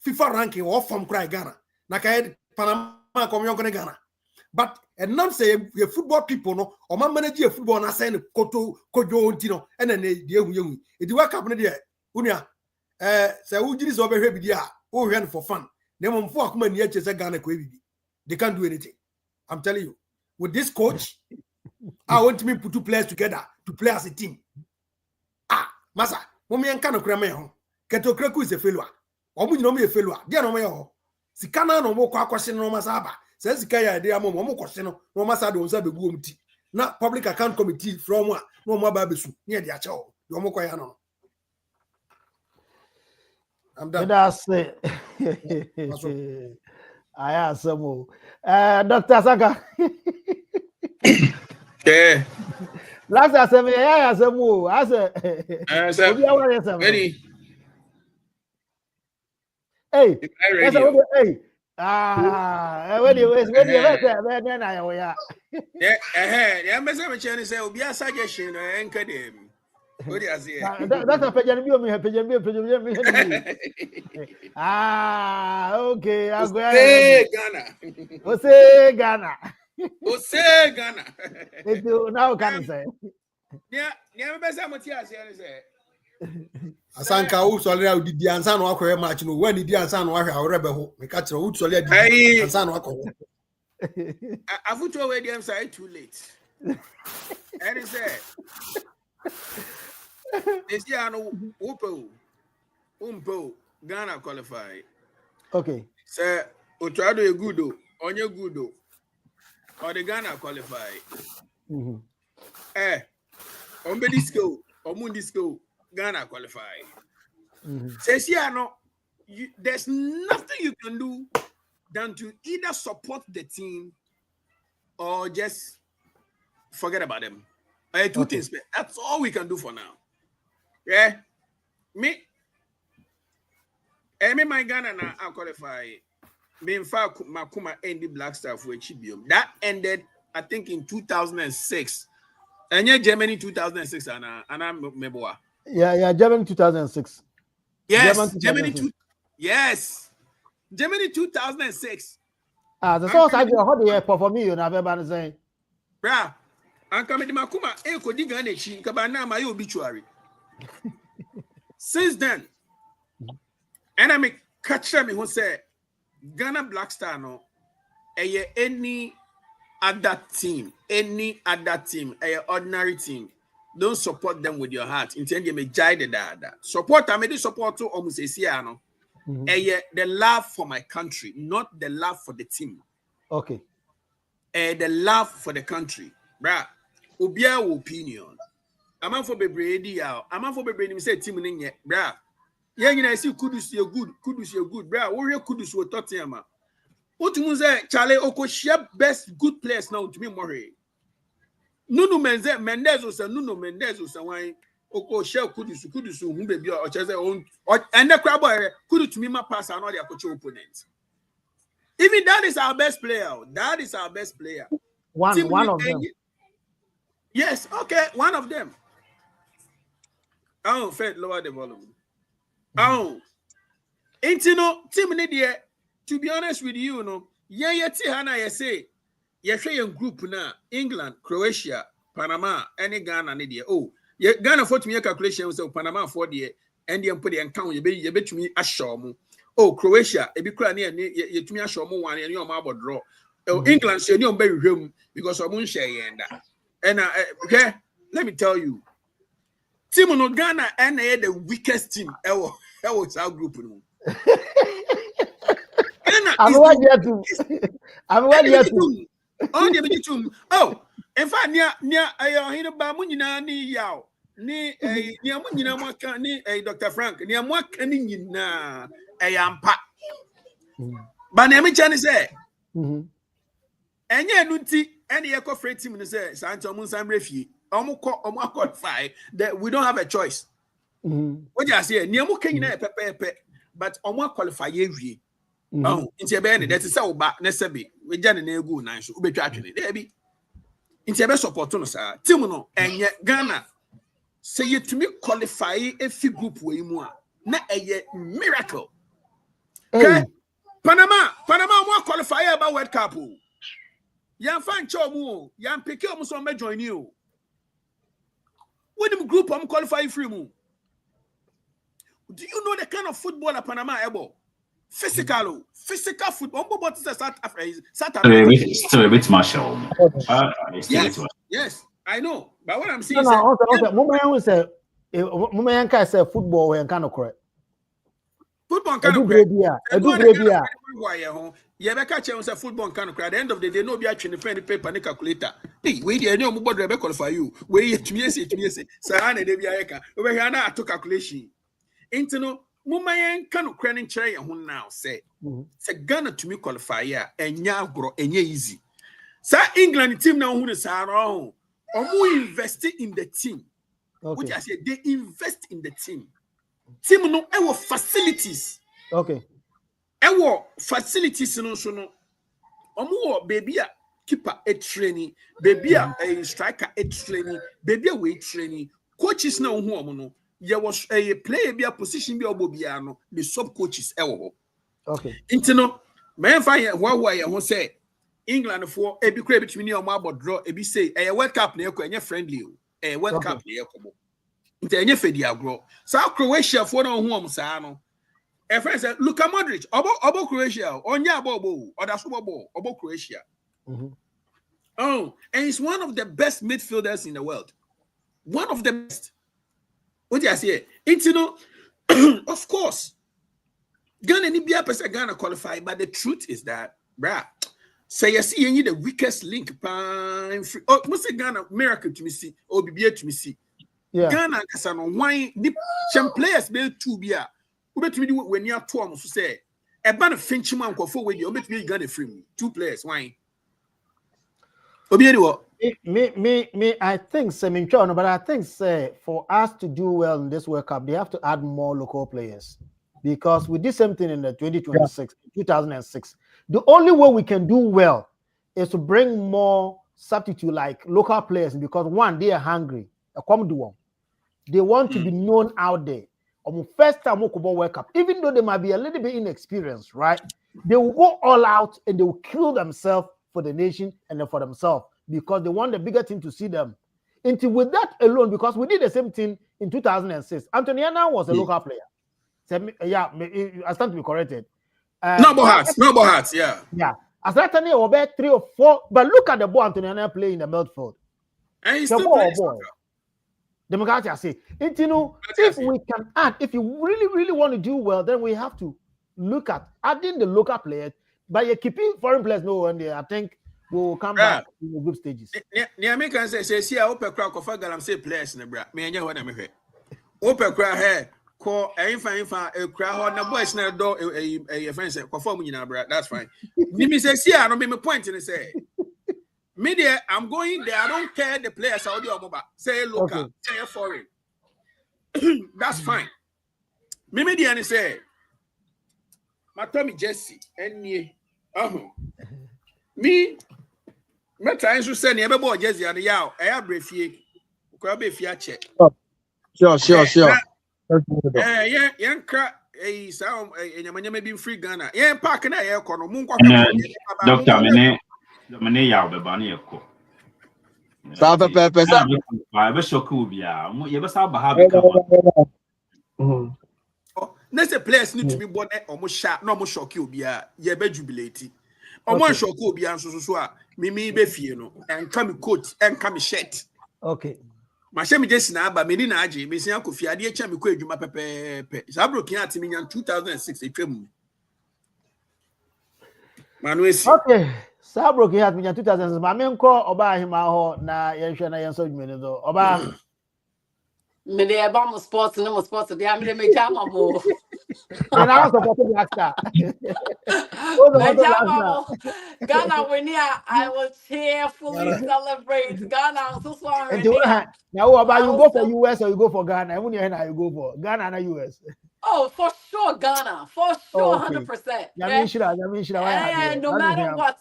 FIFA ranking or from Cry Ghana. Naka Panama come young Ghana. But and none say the football people no or man manager football na say Kojo Ontino and then the young. It work up in there. Unia say who did this over here be oh run for fun. Them on 4 come near Ghana they can't do anything. I'm telling you. With this coach, I want me to put 2 players together to play as a team. Masa, mommy and Kano Krame, Keto Kreku is a failure. Or we know me a failure. Dear no more. Sikana no more question no masaba. Says Kaya, dear Momo question no masado on Sabi Boomti. Not public account committee from one, no more babisu near the Acho. Yomokoyano. I'm done.
That's it. I ask some more. Dr. Saka.
Yeah.
Last as a as a move as a
Ready?
hey,
I
that's
radio.
a hey. When you yeah.
Yeah, message me say obi a suggestion no enka dem. What do you say?
That's a pajan bio me pajan bio. Okay, I go
Say Ghana.
Ose Ghana.
O say Ghana.
It now can say.
Yeah, me be say mo ti ase say.
Asanka who solid out the answer no akwa match no when the answer no ahwa awrebe ho me ka kire who solid the answer no akwa.
Afuto we dem say too late. And he said this year no umpo Ghana qualify.
Okay.
Say Otuado e good o, onye good o. Or the Ghana qualify. Ombe disco, omundi disco, Ghana qualify. Says here no, there's nothing you can do than to either support the team or just forget about them. Two things. That's all we can do for now. Yeah, me my Ghana now I qualify. Me in fact, Makuma ended Black Star for Chibium. That ended, I think, in 2006. And yeah, Germany 2006, and I'm Meboa.
Yeah, Germany 2006.
Yes, Germany 2. Yes, Germany 2006.
The source I how they perform you never been saying.
Bra, and come to Makuma, Eko Diganechi, Kabana, my obituary. Since then, and I make catch them who say Ghana Black Star no, any other team, any ordinary team, don't support them with your heart. Intend you may jide that. Support, I made support to almost a no. The love for my country, not the love for the team.
Okay.
The love for the country. Bra, Ubia opinion. I'm for Bebredi out. I'm for Bebredi, say team in yet. Bra, yeah, you know, I see Kudus, you're good. Bra, warrior Kudus will talk to him. What you say, Charlie Oko share best good players now to me more. Nuno Mendes was a Nuno Mendes was a wine. Oko share Kudus who baby or Chase own and the crab could to me my pass and all their coach opponent. Even that is our best player. That is our best player.
One of them.
Yes, okay, one of them. Oh, Fed lower the volume. Oh, ain't you know, Team Nidia. To be honest with you, no, I say, you're group now, England, Croatia, Panama, any Ghana, Nidia. Oh, Ghana for to me a calculation of Panama for the and the put the account, you bet me a show. Oh, Croatia, a big cranny, you to me a show one and your marble draw. Oh, England, so you don't bury him because of Moonshire and okay, let me tell you, Team no Ghana and the weakest team ever was our group.
I'm one year too.
Oh, in fact, near a Bamunina ni yaw, ni Munina Maka, ni a Dr. Frank, near Mwakani na a yampa. But Nemi say, and yeah, Nunti, any eco freight team say, Santo Munsam Refi, Omo qualify that we don't have a choice. What you say, near Mukina pepe, but Omo qualify every. Oh, in Tiabene, that is so bad. Nesabi, we done an ego nine, so be tracking it. There be in Tiabe support, sir. Timono, and yet Ghana say you to me qualify a few group way more. Not a miracle. Okay, Panama more qualify about World Cup. Yan fan chomu, yan pick up some join you. When the group qualify free move. Do you know the kind of football at Panama able? Physical football. What is the South Africa?
Still a bit martial.
Yes, I know. But what I'm saying
is that Mumayan say football and kind of correct.
Football kind of correct. Yeah, football kind of correct. At the end of the day, no be actually the paper and calculator. Hey, wait, I know about the qualify you. Wait, to me say. Sarana de Biaca. Over here now to calculation. Interno. Mumayan can craning chair now say Ghana to me qualify and ya grow and ye easy. Sa England team now who is our own investing in the team.
Okay.
Which I say they invest in the team. Team no our facilities.
Okay.
Our facilities no. Baby a keeper a training, baby a striker a training, baby a weight training. Coaches na no. There was a player be a position be obobiano, the sub coaches
Okay.
Intino, man fire why I say England for a big credit between your marble draw a be say a World Cup near friendly, a World Cup near Kobo. Into any fedia grow. South Croatia for no home sano. A friend said, look at Modric, about Croatia, on ya bobo, or the Super Bowl, about Croatia. Oh, and he's one of the best midfielders in the world. One of the best. What do I say? Intino, of course. Ghana ni bia person Ghana qualify, but the truth is that, bruh, say you see you need the weakest link. Oh, must say Ghana miracle to me see, or be to me see.
Yeah.
Ghana kasano why the some players be two bia. Who bet me when you are two almost say a band of Finch man go forward you bet me Ghana free two players why.
Me, I think but I think say for us to do well in this World Cup, they have to add more local players. Because we did something in the 2006. The only way we can do well is to bring more substitute like local players because one, they are hungry. They want to be known out there. First time World Cup, even though they might be a little bit inexperienced, right? They will go all out and they will kill themselves for the nation and then for themselves because they want the bigger team to see them. Until with that alone, because we did the same thing in 2006. Antoniana was a local player. Yeah, I stand to be corrected.
No hearts, yeah.
Yeah. As that time, about 3 or 4, but look at the ball Antoniana play in the midfield.
And he's still playing.
Democracy, I say, if we can add, if you really want to do well, then we have to look at adding the local players, but you're keeping foreign players. No, and I think we'll come back in the group stages.
The Americans say, see, I open crack of a galam say players in the bra. Me and you what I'm here. Open crack here. Call a crowd, no boys, no door, a friend said, perform in our that's fine. Me say, see, I don't be my point in say. Media, I'm going there. I don't care the players out there. Say local, say foreign. That's fine. Me media and say, my Tommy Jesse, and me, me trying to send you boy Jesse and yaw. I have brief ye. Could be fear check.
Sure.
Yeah, crack a sound. You may be free Ghana. Yeah, parking a air corner.
Doctor, Mene yaw be bani eko.
Sabe pepe sa.
I be shoku bia. You be sa ba ha be come.
Next place need to be born almost sharp, no more shock you bia. Ye be jubilate. Almost shock you bia so me be fie no and come coat and come shirt.
Okay.
My shame just na ba me ni na age me sian kofi ade echa me ko adwuma pepepe. Sa broken at me yan 2006 etwam. Manuesi.
Okay. Sabro ki hat me 2006. Ma me nko oba ahima ho na yenhwe na yenso dwumene do. Oba
Me dey about sports no sports dey am dey me jama mo.
And I support the Black Star.
Ghana when I will cheerfully celebrate Ghana. So sorry.
Now, about you go for US or you go for Ghana? I wouldn't know you go for Ghana and US.
Oh, for sure, Ghana. For sure, 100%. And no matter what,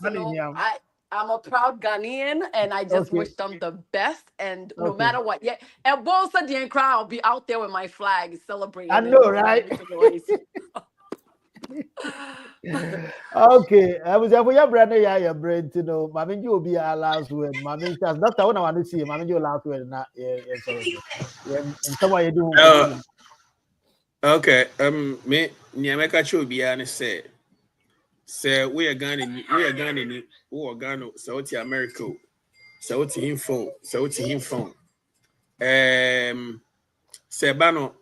I'm a proud Ghanaian, and I just wish them the best. And no matter what, and both of the crowd, I'll be out there with my flag celebrating.
I know, right? Okay, I was able to brand your brain to know. Mammy, you'll be our last word. Mammy, that's not what I want to see. Mammy, your last word. Not somewhere you do.
Okay, me, Niameka Chobian say we are Ghana, who are Ghana, South America, South Info, Sebano,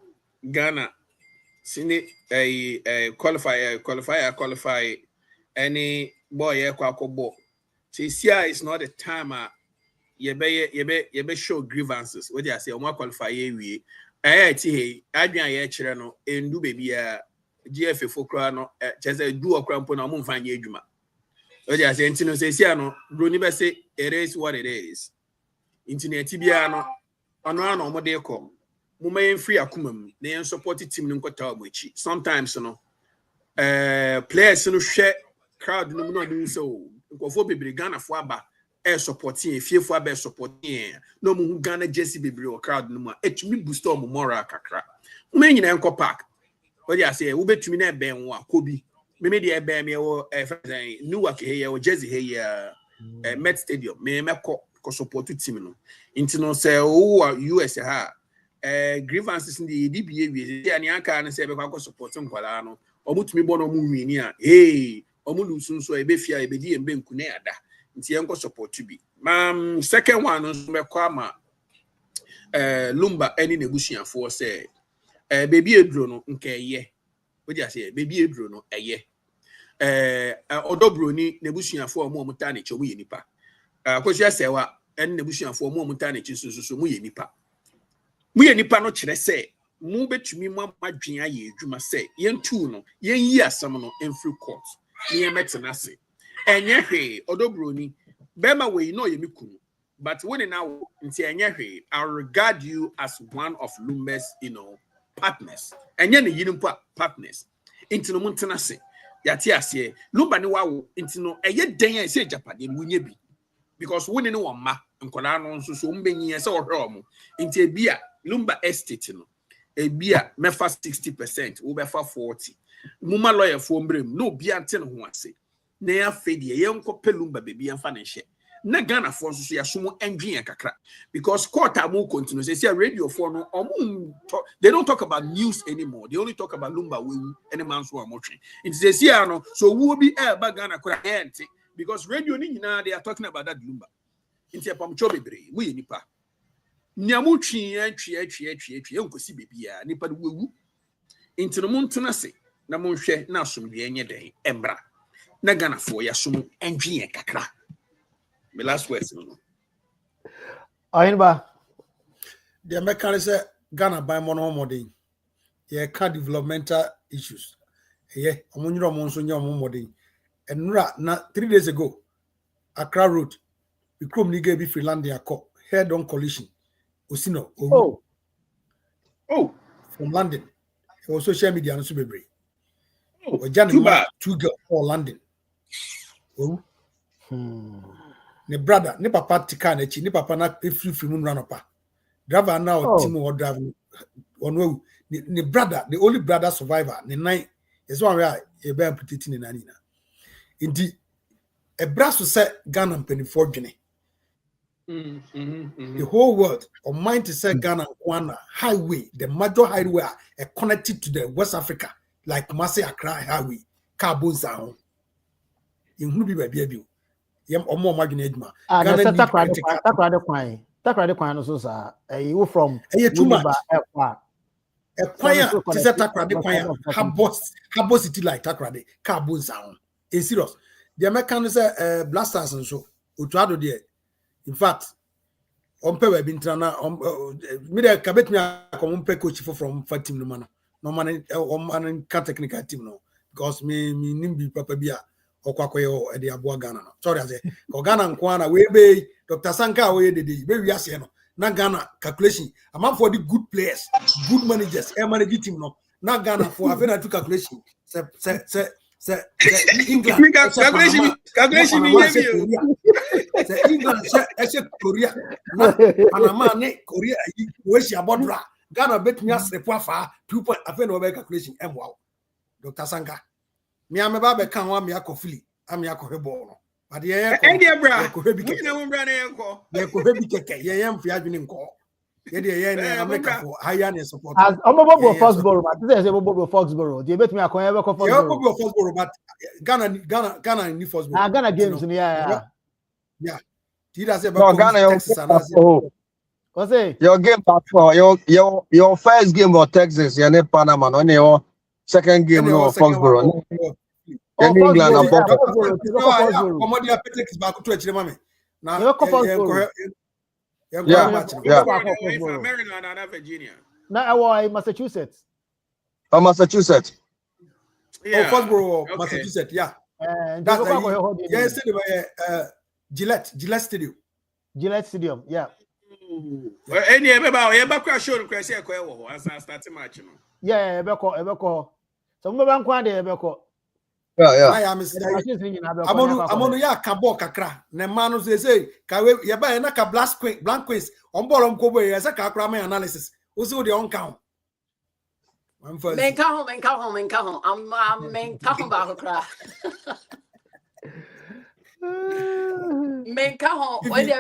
Ghana, Sini, qualify any boy, Quacobo. See, is not the time, you be show grievances. What I say, more qualify, we. Adrian Yachirano, and do baby GFA for Crano, just a dual crampon or Munfan Yajuma. But I say, Antino says, Siano, Bruniba say, it is what it is. internet bia no ono na omode ko muma yen free akuma mu na yen support team no nkota omochi sometimes no players no hwe crowd no no do so nkofo bebre Ghana fo aba supporting fiefo aba supporting no mu Ghana jersey bebre o crowd no ma etumi boost o moral kakra muma nyina enko park what you say we betumi na ben wo akobi me de ben me wo Newark here wo jersey here Met Stadium me ko support team no inti no say wo US ha grievances in the DBA we ani aka na say be kwa support nkwala no omutumi bo no mu wini a omulusun so ebe fia ebe di embe nku na ada nti enko support bi second one no me kwa ma Lumba any nebusuafo say baby edro no nkeye we just say baby edro no eye odobro ni nebusuafo omo muta na che mu ye nipa akosia sewa en nebusuafo omo muta na che so mu ye nipa no kire say mu betumi mu adwen aye adwuma say yen tu no yen yi asam no enfri court ni yen metena se enye hwe odobro ni bema we no ye mikunu but when now nti enye hwe I regard you as one of Lumba's partners enye ne yinu partners inti no muntena se yati ase Lumba ni wawo inti no eye den ya se japade no nya bi because when no wama nkola no nso so mbenyi se ohwe omo inti ebia Lumba estate no ebia mefa 60% wo befa 40 muma lawyer fo mbrem no bia ante no ho ase na ya fedie ye nkope Lumba bebi amfa ne hye na Ghana for so ya sumo endwen kakra because court amu continue say radio for no they don't talk about news anymore, they only talk about Lumba we any man so amotwe it say see no so wo bi ba Ghana kora ente because radio ni nyina they are talking about that Lumba inti apamcho bebre mu ye nipa nyamu twi atwi enkosi bebia nipa de wewu inti no montena se na monhwe na asomdwe enye den embra na Ghana for ya sumo endwen kakra. My last question.
Ayinba.
The American say Ghana by mono modern. Yeah, car developmental issues. Yeah, omunyo monso nya modern. And na 3 days ago, Accra Road, the Chrome Niger be Finlandia head on collision. Osino.
Oh,
from London. It was social media and super brave.
Oh, too bad.
2 girls for London. Oh. Ne brother, ne papa tika na chi, ne papa na free mun run up. Driver now team or driving on ne brother, the only brother survivor, the nine is one where a bear put in Nanina. Indeed, a brass to set Ghana and penny for Guinea. The whole world of mind to say Ghana Kwana highway, the major highway connected to the West Africa, like Kumasi Accra Highway, Carbon Sound. In who be baby. Yam omo magine edma
Ghana takrade kwan no so sa you from
too much e kwaya ti se takrade kwaya habo city like takrade carbon sound e serious the American say blasters and so otuado there in fact on pe we bi ntrana me dey kabet me akom pe coach from team no man no man ka technical team no because me nimbi papa bia okwakoyo e de aboa Ghana no sorry I say Ghana nkwana we be Dr. Sanka we dey be wi ase no na Ghana calculation among for the good players good managers manage team no na Ghana for have to calculation say England calculation me say England say Korea na Panama ne Korea we shi abodra Ghana bet me asrepo afa 2 point afa no be calculation emwa Dr. Sanka me ameba be kan wa me akofili am yakofhe ball no but ye
bra we na won bra na yenko
ye ko hebi keke ye yam fi adwene nko ye de ye na America for higher and support
as omobo Foxborough but say omobo Foxborough dey bet me akon ebe ko Foxborough
ye omobo Foxborough but Ghana ni Foxborough
Ghana games ni yeah
did I say
no Ghana Texas
what's say
your game for your first game for Texas you need Panama no your second game no Foxborough in England about
Comodia Petex back to actually mame na
from Maryland and Virginia
na Massachusetts
Massachusetts
yeah Foxborough Massachusetts yeah that's Gillette Stadium
yeah
Any ever crash on crash as I start match.
Yeah, ebeko. So mo ban kwa de ebeko.
Yeah.
I am amonu ya kabo kakra ne manu say kawe ye ba na ka blank quiz on ball on kobo ye say ka kra my analysis wo say the on count
Men ka home. I'm men ka home ba kra. Men ka home. When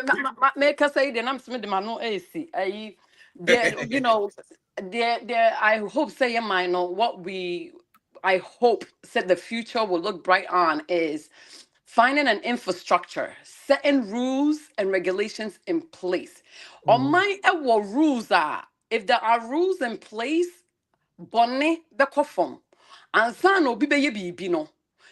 make us say the name smith the man no AC. You know, there I hope say mine know what I hope said the future will look bright on is finding an infrastructure, setting rules and regulations in place. On my rules are, if there are rules in place, bonne bekofom. And son obi be bibi no.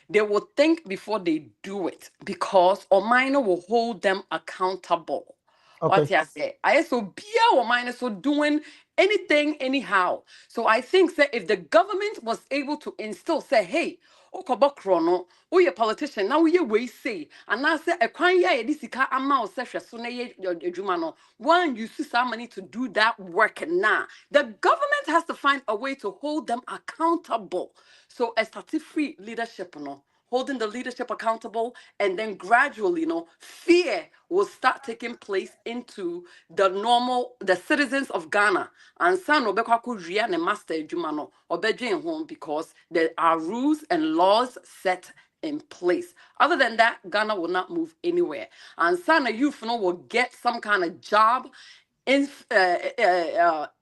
They will think before they do it because Omaino will hold them accountable. What
Okay.
I say? I so be Omaino so doing anything anyhow. So I think that if the government was able to instill, say, hey, okobokrono, we a politician, now we say, and I say a kwanya edisika ama osesha so na ye adwuma one you see some money to do that work now. The government has to find a way to hold them accountable. So a free leadership, holding the leadership accountable, and then gradually, fear will start taking place into the citizens of Ghana. And son ria ne master jumano home because there are rules and laws set in place. Other than that, Ghana will not move anywhere. And son youth will get some kind of job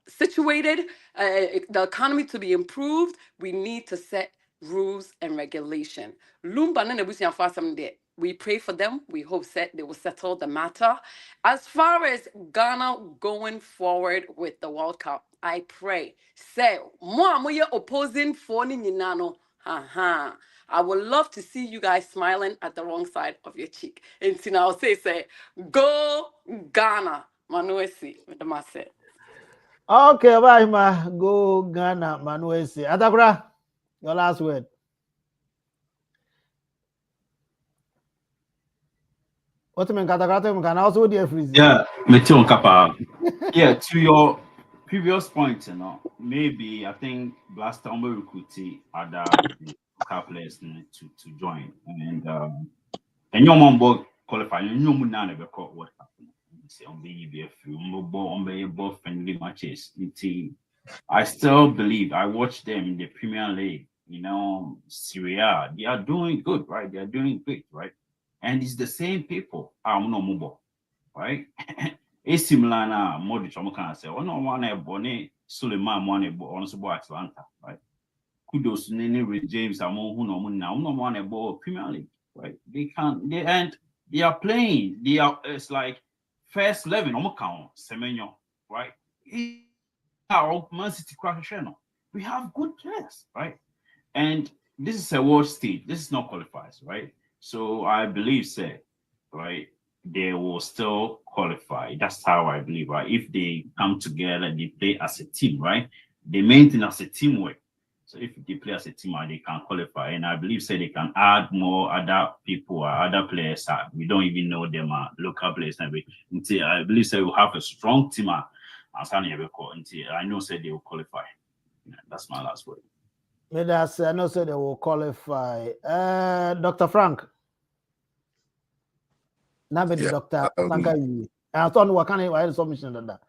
situated, the economy to be improved. We need to set rules and regulation. Lumba na nebusi fasam de. We pray for them. We hope that they will settle the matter. As far as Ghana going forward with the World Cup, I pray. Say, mo opposing for ni nano. I would love to see you guys smiling at the wrong side of your cheek. And so now say, go Ghana. Manuesi with the masse.
Okay, bye, ma. Go Ghana, Manuesi. Adabra, your last word. What you mean, Katakata? Can also be a freeze.
Yeah, Metion Kappa. Yeah, to your previous point, maybe I think Blaster will recruit other local players to join. And your mom board qualify, you know, what happened. Say on both friendly matches. I still believe I watched them in the Premier League, Serie A. They are doing good, right? They are doing great, right? And it's the same people. Right? It's similar now. Modric, I'm gonna say, no one Bonnet, Suleiman, on Atlanta, right? Kudos to Nene James, I'm no one about Premier League, right? They are playing. It's like first 11, I'm count Semenyo, right? Man City crash we have good players, right? And this is a world stage. This is not qualifiers, right? So I believe, right, they will still qualify. That's how I believe, right? If they come together, they play as a team, right? They maintain as a teamwork. So if they play as a team, they can qualify. And I believe, they can add more other people or other players. We don't even know them, local players. I believe, we'll have a strong team. I know, they will qualify. Yeah, that's my last word.
I know, they will qualify. Dr. Frank. Dr. Sankai. I thought what kind of submission on that.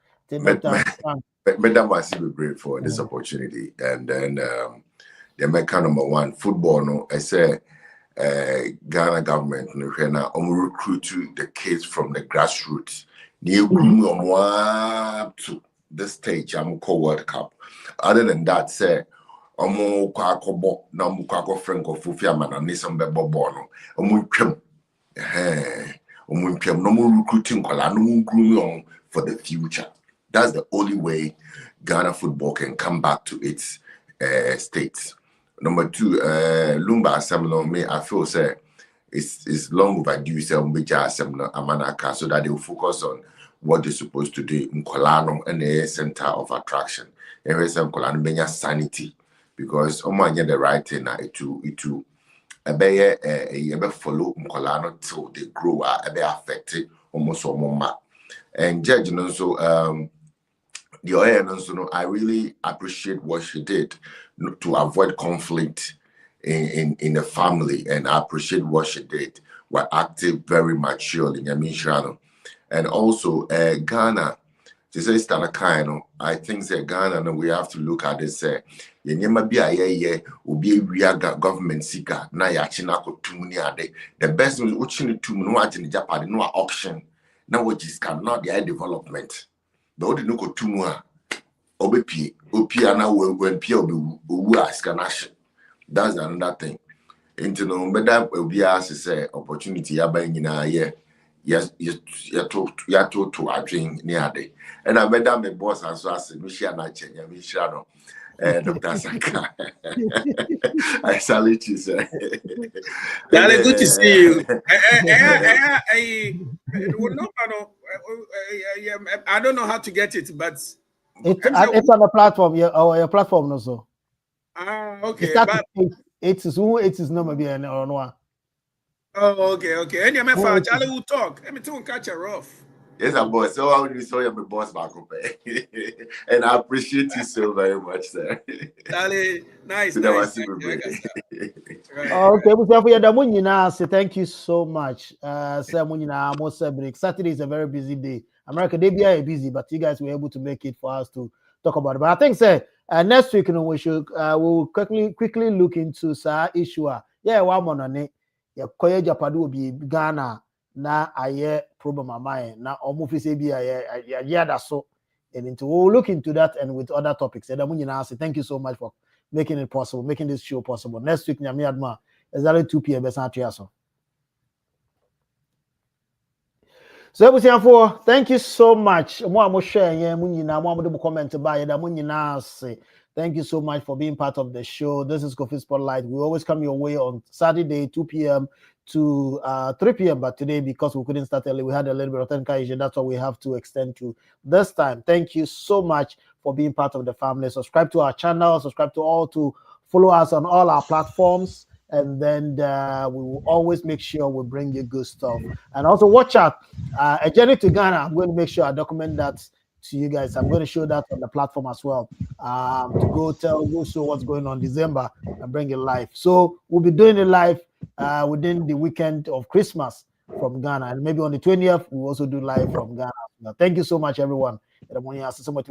Madam was brave for this opportunity. And then the American number one football, no, I say Ghana government recruit the kids from the grassroots. New to the stage, I'm called World Cup. Other than that, say Omo Kwakobo, Namukako Franco Fufiaman and Nissan Bebono, no more recruiting, no grooming for the future. That's the only way Ghana football can come back to its states. Number two, Lumba Assembly, me, I feel say it's long overdue, so Amanaka, so that they will focus on what they're supposed to do in Kolano and the center of attraction. Every some Kolano benya sanity, because Omanya the right thing it follow Kolano till they grow, be affected almost or more. And Judge, you know, so the oil, I really appreciate what she did to avoid conflict in the family, and I appreciate what she did. We're active very maturely, I mean, Shano. And also Ghana. She says kind, I think that Ghana, we have to look at this. You never be a real government seeker. Now you're the best is watching to watching Japan, no auction. Now what is cannot the development. The only no go to more. Opia now when Pia will ask an action. That's another thing. Into no better will be asked to say opportunity you're buying in a year. Yes, you're told to a drink near day. And I met my boss and so I said, Michelle, I change, Michelle, Dr. Saka. I salute you, sir.
Dale, good to see you. I don't know how to get it, but
it's on the platform. Yeah, your platform also.
Okay.
But it is number be an or no.
Oh, okay. Any of my Charlie will talk. Let me tell catch her off.
Yes, I'm boss. So I already saw you, my boss back up. And I appreciate you so very much, sir.
Dale, nice.
Okay, we thank you so much. Saturday is a very busy day. America, they be busy, but you guys were able to make it for us to talk about it. But I think, sir, next week, we should we'll quickly look into issue. Yeah, one more on it. Yeah, Koye Japadu will be Ghana. Na aye problem of mine. Na almost say be yeah that's so. And we'll look into that and with other topics. Thank you so much for making it possible, making this show possible. Next week, Nyami Adma, exactly 2 p.m. So, thank you so much. Thank you so much for being part of the show. This is Kofi Spotlight. We always come your way on Saturday, 2 p.m. to 3 p.m. But today, because we couldn't start early, we had a little bit of technical issue. That's what we have to extend to this time. Thank you so much for being part of the family. Subscribe to our channel. Subscribe to follow us on all our platforms. And then we will always make sure we bring you good stuff. And also watch out. A journey to Ghana. I'm going to make sure I document that to you guys. I'm going to show that on the platform as well. To go show what's going on December and bring it live. So we'll be doing it live within the weekend of Christmas from Ghana. And maybe on the 20th, we'll also do live from Ghana. Now, thank you so much, everyone. So much.